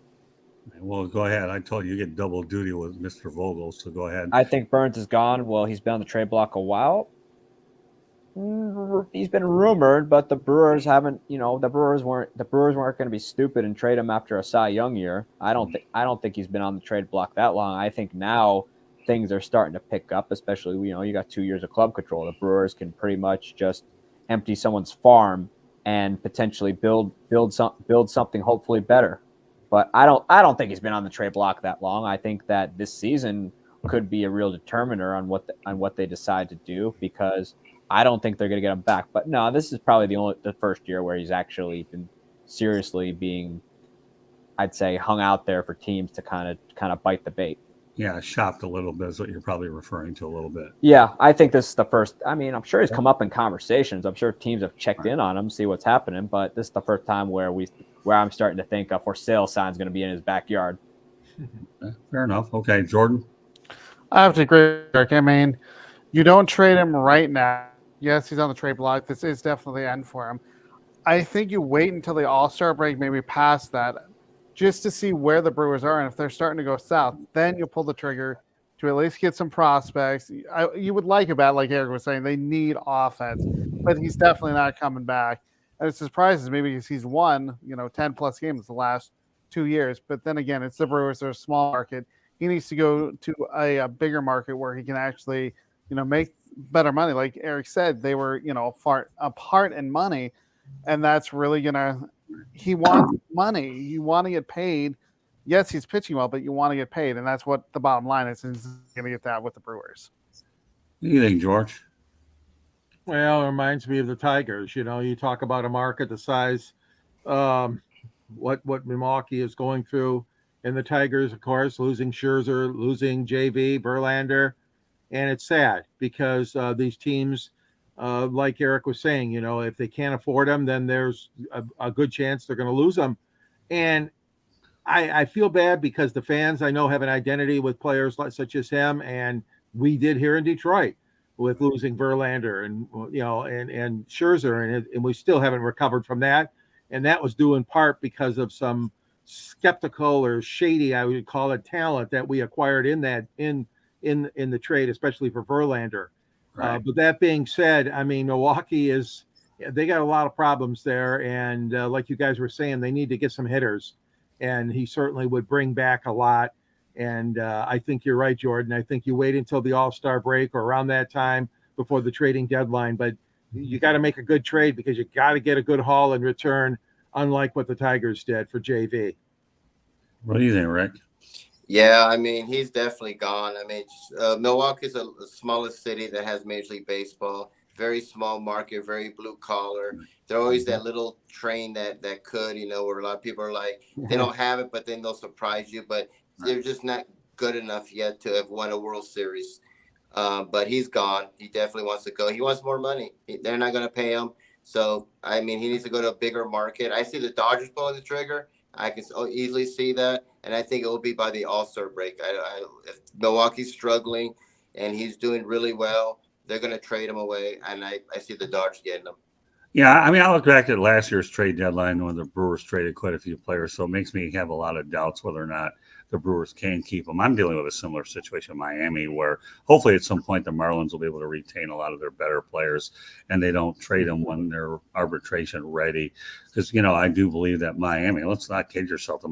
Well, go ahead. I told you you get double duty with Mr. Vogel, so go ahead. I think Burns is gone. Well, he's been on the trade block a while. He's been rumored, but the Brewers haven't. The Brewers weren't going to be stupid and trade him after a Cy Young year. I don't think he's been on the trade block that long. I think now things are starting to pick up, especially you got 2 years of club control. The Brewers can pretty much just empty someone's farm and potentially build something hopefully better. But I don't think he's been on the trade block that long. I think that this season could be a real determiner on what they decide to do, because I don't think they're going to get him back. But no, this is probably the first year where he's actually been seriously being, I'd say, hung out there for teams to kind of bite the bait. Yeah, shopped a little bit is what you're probably referring to a little bit. Yeah, I think this is the first. I mean, I'm sure he's come up in conversations. I'm sure teams have checked in on him, see what's happening. But this is the first time where I'm starting to think a for sale sign is going to be in his backyard. Fair enough. Okay, Jordan. I have to agree with Eric. I mean, you don't trade him right now. Yes, he's on the trade block. This is definitely the end for him. I think you wait until the All-Star break, maybe past that, just to see where the Brewers are, and if they're starting to go south, then you'll pull the trigger to at least get some prospects. You would like about, like Eric was saying, they need offense, but he's definitely not coming back. And it surprises me because he's won, 10-plus games the last 2 years. But then again, it's the Brewers. They're a small market. He needs to go to a bigger market where he can actually, make better money. Like Eric said, they were, apart in money, and that's really he wants money. You want to get paid. Yes, he's pitching well, but you want to get paid, and that's what the bottom line is. And he's going to get that with the Brewers. What do you think, George? Well, it reminds me of the Tigers. You talk about a market the size, what Milwaukee is going through, and the Tigers, of course, losing Scherzer, losing JV, Verlander, and it's sad because these teams, like Eric was saying, if they can't afford them, then there's a good chance they're going to lose them. And I feel bad because the fans, I know, have an identity with players such as him, and we did here in Detroit with losing Verlander and and Scherzer, and we still haven't recovered from that. And that was due in part because of some skeptical or shady, I would call it, talent that we acquired in the trade, especially for Verlander. Right. But that being said, I mean, Milwaukee they got a lot of problems there, and like you guys were saying, they need to get some hitters, and he certainly would bring back a lot. And I think you're right, Jordan. I think you wait until the All-Star break or around that time before the trading deadline. But you got to make a good trade because you got to get a good haul in return, unlike what the Tigers did for JV. What do you think, Rick? Yeah, I mean, he's definitely gone. I mean, Milwaukee's the smallest city that has Major League Baseball. very small market, very blue collar. They're always that little train that could, where a lot of people are like, they don't have it, but then they'll surprise you. But they're just not good enough yet to have won a World Series. But he's gone. He definitely wants to go. He wants more money. They're not going to pay him. So, I mean, he needs to go to a bigger market. I see the Dodgers pulling the trigger. I can easily see that. And I think it will be by the All-Star break. If Milwaukee's struggling and he's doing really well, they're going to trade him away. And I see the Dodgers getting him. Yeah, I mean, I look back at last year's trade deadline when the Brewers traded quite a few players, so it makes me have a lot of doubts whether or not the Brewers can keep them. I'm dealing with a similar situation in Miami where hopefully at some point the Marlins will be able to retain a lot of their better players and they don't trade them when they're arbitration ready. Because, I do believe that Miami, let's not kid yourself,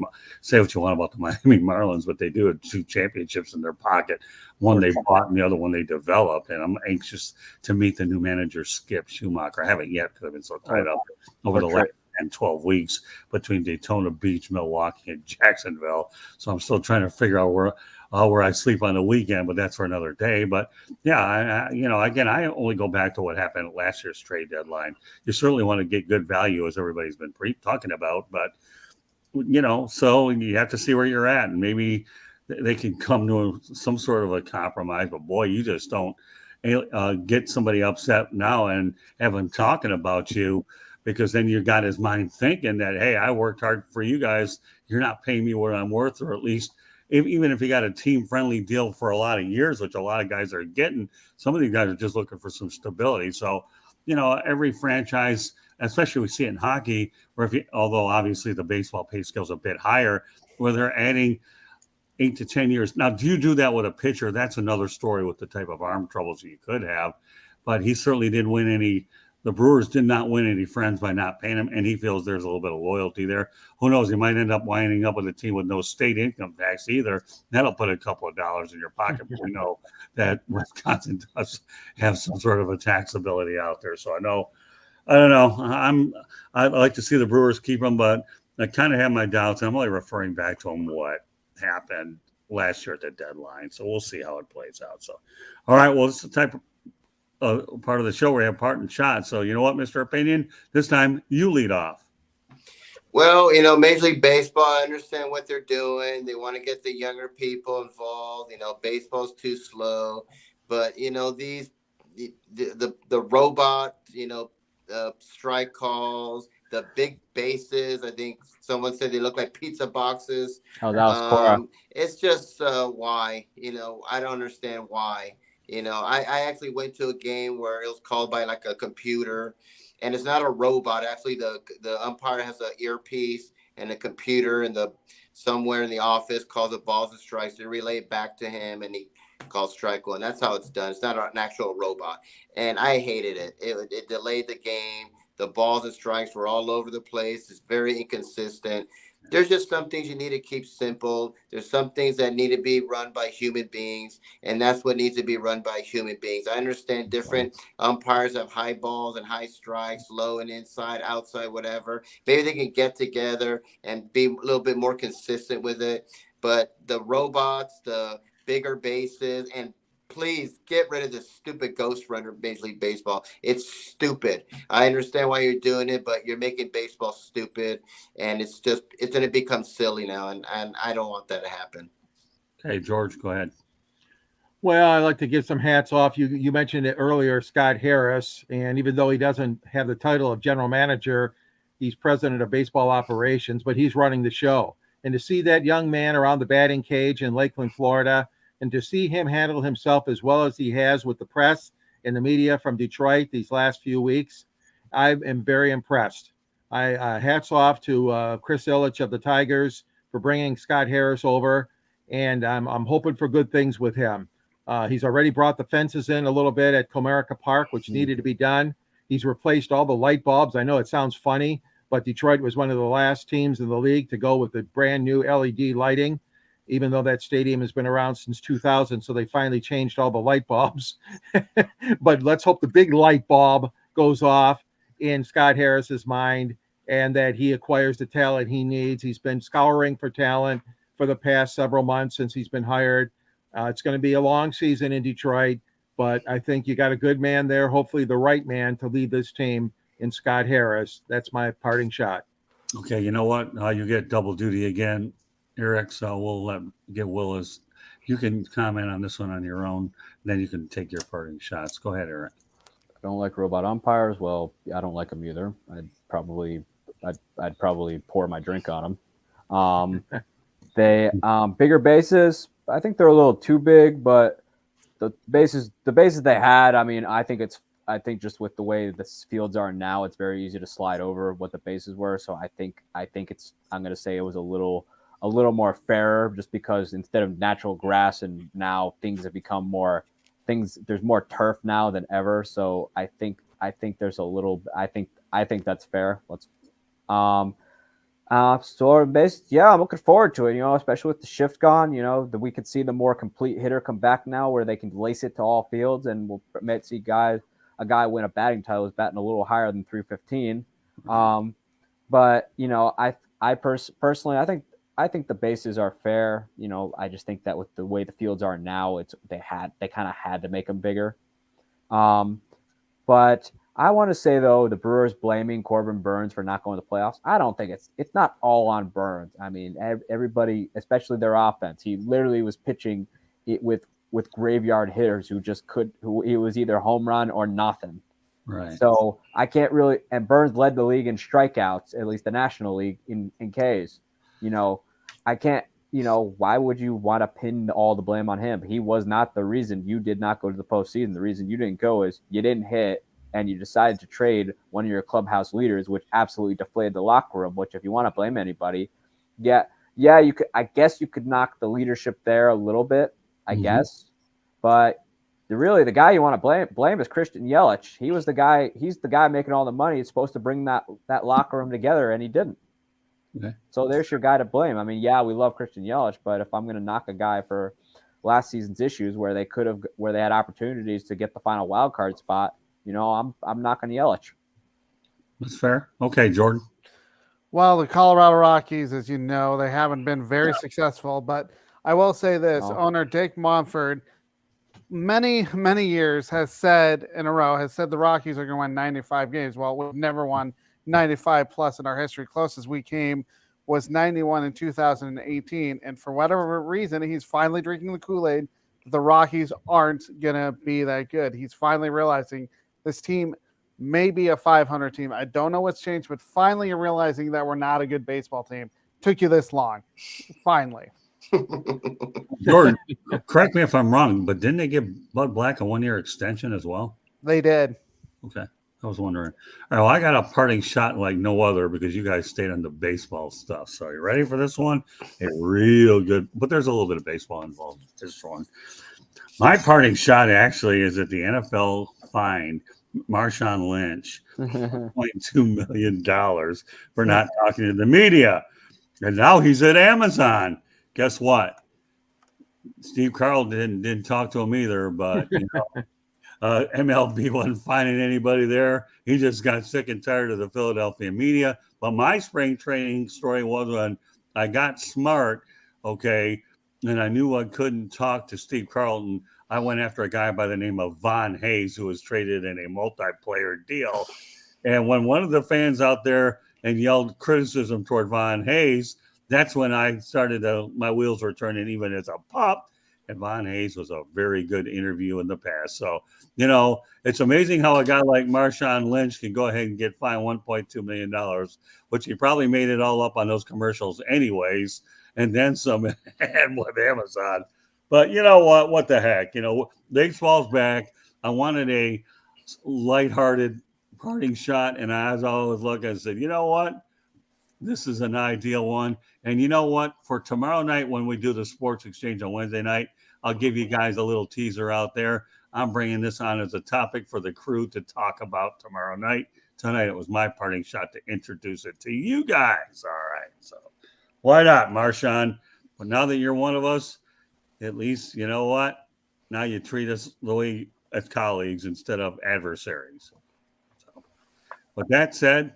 say what you want about the Miami Marlins, but they do have 2 championships in their pocket. One they bought and the other one they developed. And I'm anxious to meet the new manager, Skip Schumacher. I haven't yet because I've been so tied up over the last 12 weeks between Daytona Beach, Milwaukee, and Jacksonville. So I'm still trying to figure out where I sleep on the weekend, but that's for another day. But yeah, again, I only go back to what happened at last year's trade deadline. You certainly want to get good value, as everybody's been talking about, but so you have to see where you're at, and maybe they can come to some sort of a compromise. But boy, you just don't get somebody upset now and have them talking about you, because then you got his mind thinking that, hey, I worked hard for you guys. You're not paying me what I'm worth, or at least even if you got a team-friendly deal for a lot of years, which a lot of guys are getting, some of these guys are just looking for some stability. So, every franchise, especially we see it in hockey, where although obviously the baseball pay scale is a bit higher, where they're adding 8 to 10 years. Now, do you do that with a pitcher? That's another story with the type of arm troubles you could have. But he certainly didn't win any. The Brewers did not win any friends by not paying him, and he feels there's a little bit of loyalty there. Who knows? He might end up winding up with a team with no state income tax either. That'll put a couple of dollars in your pocket. But we know that Wisconsin does have some sort of a taxability out there. So I don't know. I'd like to see the Brewers keep him, but I kind of have my doubts. I'm only referring back to what happened last year at the deadline. So we'll see how it plays out. So, all right. Well, this is the type of part of the show where we have parting shots. So, you know what, Mr. Opinion? This time you lead off. Well, Major League Baseball, I understand what they're doing. They want to get the younger people involved. Baseball's too slow. But, the robot, strike calls, the big bases. I think someone said they look like pizza boxes. Oh, that was Cora. It's just why, I don't understand why. I actually went to a game where it was called by like a computer, and it's not a robot. Actually, the umpire has an earpiece and a computer, and somewhere in the office calls it balls and strikes. They relay it back to him, and he calls strike one. That's how it's done. It's not an actual robot, and I hated it. It delayed the game. The balls and strikes were all over the place. It's very inconsistent. There's just some things you need to keep simple. There's some things that need to be run by human beings, and that's what needs to be run by human beings. I understand different umpires have high balls and high strikes, low and inside, outside, whatever. Maybe they can get together and be a little bit more consistent with it. But the robots, the bigger bases, and please get rid of this stupid ghost runner Major League Baseball. It's stupid. I understand why you're doing it, but you're making baseball stupid, and it's going to become silly now, and I don't want that to happen. Okay, George, go ahead. Well, I'd like to give some hats off. You mentioned it earlier, Scott Harris, and even though he doesn't have the title of general manager, he's president of baseball operations, but he's running the show. And to see that young man around the batting cage in Lakeland, Florida, and to see him handle himself as well as he has with the press and the media from Detroit these last few weeks, I am very impressed. Hats off to Chris Ilitch of the Tigers for bringing Scott Harris over, and I'm hoping for good things with him. He's already brought the fences in a little bit at Comerica Park, which needed to be done. He's replaced all the light bulbs. I know it sounds funny, but Detroit was one of the last teams in the league to go with the brand new LED lighting, even though that stadium has been around since 2000. So they finally changed all the light bulbs. But let's hope the big light bulb goes off in Scott Harris's mind and that he acquires the talent he needs. He's been scouring for talent for the past several months since he's been hired. It's going to be a long season in Detroit, but I think you got a good man there, hopefully the right man to lead this team in Scott Harris. That's my parting shot. Okay, you know what? You get double duty again, Eric. So we'll get Willis. You can comment on this one on your own. Then you can take your parting shots. Go ahead, Eric. I don't like robot umpires. Well, I don't like them either. I'd probably pour my drink on them. They bigger bases. I think they're a little too big, but the bases they had. I mean, I think just with the way the fields are now, it's very easy to slide over what the bases were. So I think I'm going to say it was a little more fairer, just because instead of natural grass and now things have become more things. There's more turf now than ever. So I think there's a little. I think that's fair. Let's. So based, yeah, I'm looking forward to it. Especially with the shift gone. That we could see the more complete hitter come back now, where they can lace it to all fields, and we'll see a guy win a batting title is batting a little higher than 315. But personally, I think the bases are fair. I just think that with the way the fields are now, they kind of had to make them bigger. But I want to say, though, the Brewers blaming Corbin Burnes for not going to the playoffs. I don't think it's not all on Burnes. I mean, everybody, especially their offense, he literally was pitching it with graveyard hitters who it was either home run or nothing. Right. So I can't really, and Burnes led the league in strikeouts, at least the National League in Ks. I can't, why would you want to pin all the blame on him? He was not the reason you did not go to the postseason. The reason you didn't go is you didn't hit, and you decided to trade one of your clubhouse leaders, which absolutely deflated the locker room. Which, if you want to blame anybody, yeah, you could. I guess you could knock the leadership there a little bit. I guess, but the guy you want to blame is Christian Yelich. He was the guy. He's the guy making all the money. He's supposed to bring that locker room together, and he didn't. Okay. So there's your guy to blame. I mean, yeah, we love Christian Yelich, but if I'm going to knock a guy for last season's issues where they had opportunities to get the final wild card spot, I'm knocking Yelich. That's fair. Okay, Jordan. Well, the Colorado Rockies, as you know, they haven't been very successful, but I will say this: owner Dick Monfort, many years has said the Rockies are going to win 95 games. Well, we've never won 95 plus in our history. Closest we came was 91 in 2018, and for whatever reason, he's finally drinking the Kool-Aid. The Rockies aren't going to be that good. He's finally realizing this team may be a 500 team. I don't know what's changed, but finally you're realizing that we're not a good baseball team. Took you this long. Finally. Jordan, correct me if I'm wrong, but didn't they give Bud Black a 1-year extension as well? They did. Okay. I was wondering. All right, well, I got a parting shot like no other because you guys stayed on the baseball stuff. So you ready for this one? A real good, but there's a little bit of baseball involved in this one. My parting shot actually is that the NFL fined Marshawn Lynch $1.2 million for not talking to the media. And now he's at Amazon. Guess what? Steve Carl didn't talk to him either, but MLB wasn't finding anybody there. He just got sick and tired of the Philadelphia media. But my spring training story was when I got smart, okay, and I knew I couldn't talk to Steve Carlton. I went after a guy by the name of Von Hayes, who was traded in a multiplayer deal. And when one of the fans out there and yelled criticism toward Von Hayes, that's when I started my wheels were turning even as a pup. And Von Hayes was a very good interview in the past. So, it's amazing how a guy like Marshawn Lynch can go ahead and get fined $1.2 million, which he probably made it all up on those commercials anyways, and then some and with Amazon. But you know what? What the heck? Baseball's back. I wanted a lighthearted parting shot, and as I always look, I said, you know what? This is an ideal one. And you know what? For tomorrow night, when we do the Sports Exchange on Wednesday night, I'll give you guys a little teaser out there. I'm bringing this on as a topic for the crew to talk about tomorrow night. Tonight, it was my parting shot to introduce it to you guys. All right. So why not, Marshawn? But now that you're one of us, at least, you know what? Now you treat us the way as colleagues instead of adversaries. So, with that said,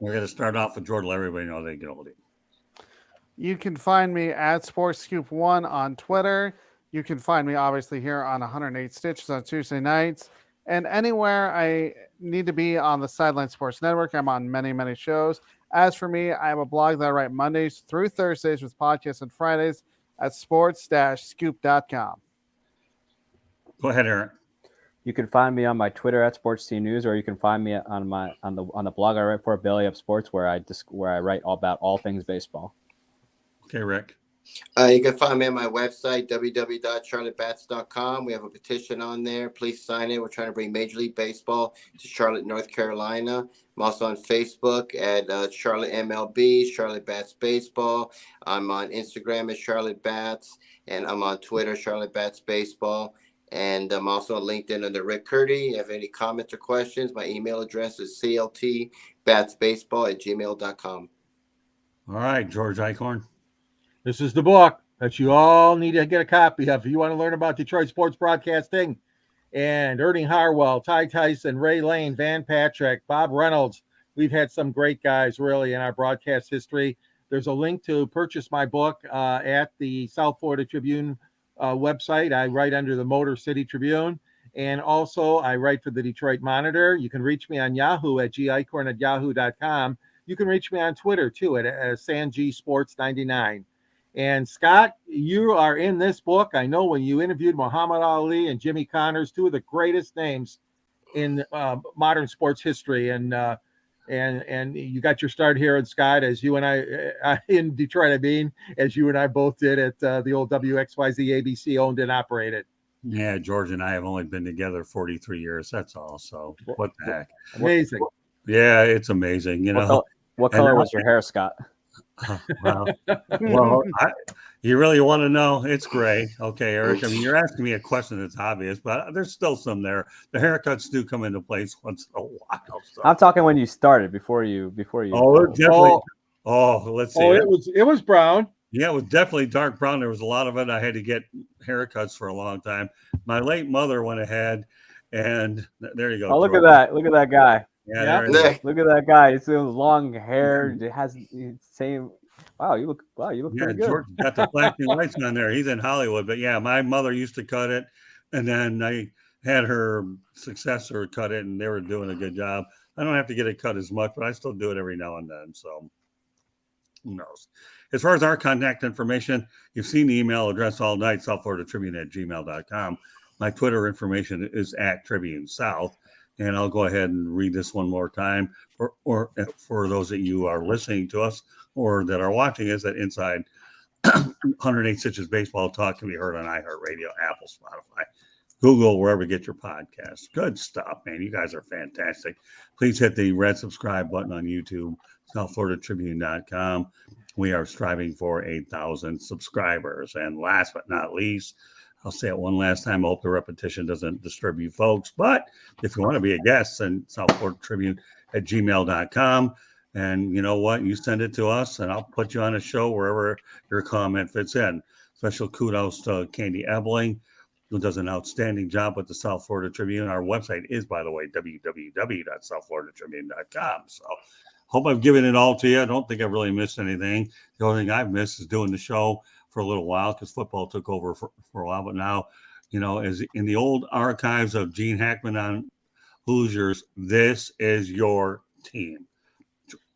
we're going to start off with Jordan. Let everybody know they can hold it. You can find me at SportsScoop1 on Twitter. You can find me obviously here on 108 Stitches on Tuesday nights. And anywhere I need to be on the Sideline Sports Network, I'm on many, many shows. As for me, I have a blog that I write Mondays through Thursdays with podcasts on Fridays at sports-scoop.com. Go ahead, Eric. You can find me on my Twitter at Sports Team News, or you can find me on the blog I write for, Belly Up Sports, where I write all about all things baseball. Okay, Rick. You can find me on my website, www.charlottebats.com. We have a petition on there. Please sign it. We're trying to bring Major League Baseball to Charlotte, North Carolina. I'm also on Facebook at Charlotte MLB, Charlotte Bats Baseball. I'm on Instagram at Charlotte Bats, and I'm on Twitter, Charlotte Bats Baseball. And I'm also on LinkedIn under Rick Curdy. If you have any comments or questions, my email address is cltbatsbaseball@gmail.com. All right, George Eichhorn. This is the book that you all need to get a copy of if you want to learn about Detroit sports broadcasting. And Ernie Harwell, Ty Tyson, Ray Lane, Van Patrick, Bob Reynolds. We've had some great guys really in our broadcast history. There's a link to purchase my book at the South Florida Tribune website. I write under the Motor City Tribune. And also I write for the Detroit Monitor. You can reach me on Yahoo at gicorn@yahoo.com. You can reach me on Twitter too at SanGSports99. And Scott, you are in this book. I know when you interviewed Muhammad Ali and Jimmy Connors, two of the greatest names in modern sports history, and you got your start here in Scott, as you and I in Detroit. I mean, as you and I both did at the old WXYZ ABC owned and operated. Yeah, George and I have only been together 43 years. That's all. So what the heck? Amazing. Yeah, it's amazing. You know, what color was your hair, Scott? Well, you really want to know? It's gray. Okay, Eric. I mean, you're asking me a question that's obvious, but there's still some there. The haircuts do come into place once in a while. So. I'm talking when you started, before you. Oh, definitely. Let's see. It was brown. Yeah, it was definitely dark brown. There was a lot of it. I had to get haircuts for a long time. My late mother went ahead, and there you go. Oh, look at that! Look at that guy. Yeah. Look at that guy. It's long hair. It has the same. Wow, you look pretty good. George got the flashing lights on there. He's in Hollywood, but yeah, my mother used to cut it, and then I had her successor cut it, and they were doing a good job. I don't have to get it cut as much, but I still do it every now and then. So who knows? As far as our contact information, you've seen the email address all night, southfloridatribune@gmail.com. My Twitter information is @TribuneSouth. And I'll go ahead and read this one more time, or for those that you are listening to us or that are watching us, that Inside 108 Stitches Baseball Talk can be heard on iHeartRadio, Apple, Spotify, Google, wherever you get your podcasts. Good stuff, man. You guys are fantastic. Please hit the red subscribe button on YouTube, SouthFloridaTribune.com. We are striving for 8,000 subscribers. And last but not least, I'll say it one last time. I hope the repetition doesn't disturb you folks. But if you want to be a guest, send southfloridatribune@gmail.com. And you know what? You send it to us, and I'll put you on a show wherever your comment fits in. Special kudos to Candy Ebling, who does an outstanding job with the South Florida Tribune. Our website is, by the way, www.southfloridatribune.com. So hope I've given it all to you. I don't think I've really missed anything. The only thing I've missed is doing the show for a little while because football took over for a while. But now, you know, as in the old archives of Gene Hackman on Hoosiers, this is your team.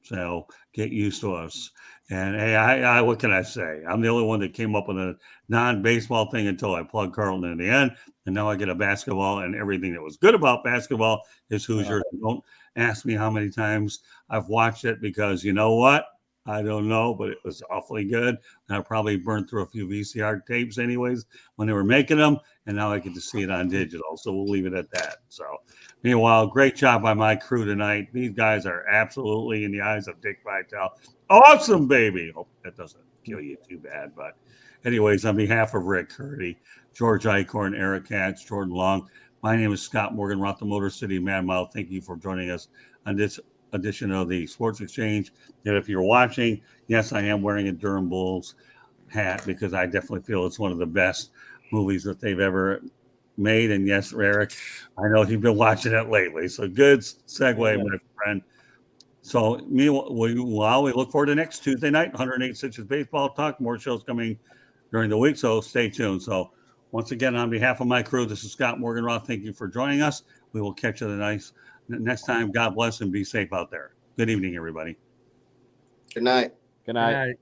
So get used to us. And hey, I what can I say? I'm the only one that came up with a non-baseball thing until I plugged Carlton in the end. And now I get a basketball, and everything that was good about basketball is Hoosiers. Don't ask me how many times I've watched it, because you know what? I don't know, but it was awfully good. And I probably burned through a few VCR tapes anyways when they were making them. And now I get to see it on digital. So we'll leave it at that. So meanwhile, great job by my crew tonight. These guys are absolutely, in the eyes of Dick Vitale, awesome, baby. Hope that doesn't kill you too bad. But anyways, on behalf of Rick Curdy, George Eichhorn, Eric Katz, Jordan Long, my name is Scott Morgan, Roth the Motor City Mad Mile. Thank you for joining us on this edition of the Sports Exchange. And if you're watching, yes, I am wearing a Durham Bulls hat because I definitely feel it's one of the best movies that they've ever made. And yes, Eric, I know you've been watching it lately. So good segue, my friend. So while we look forward to next Tuesday night, 108 Stitches Baseball Talk. More shows coming during the week, so stay tuned. So Once again, on behalf of my crew, this is Scott Morganroth. Thank you for joining us. We will catch you next time. God bless and be safe out there. Good evening, everybody. Good night. Good Good night. night.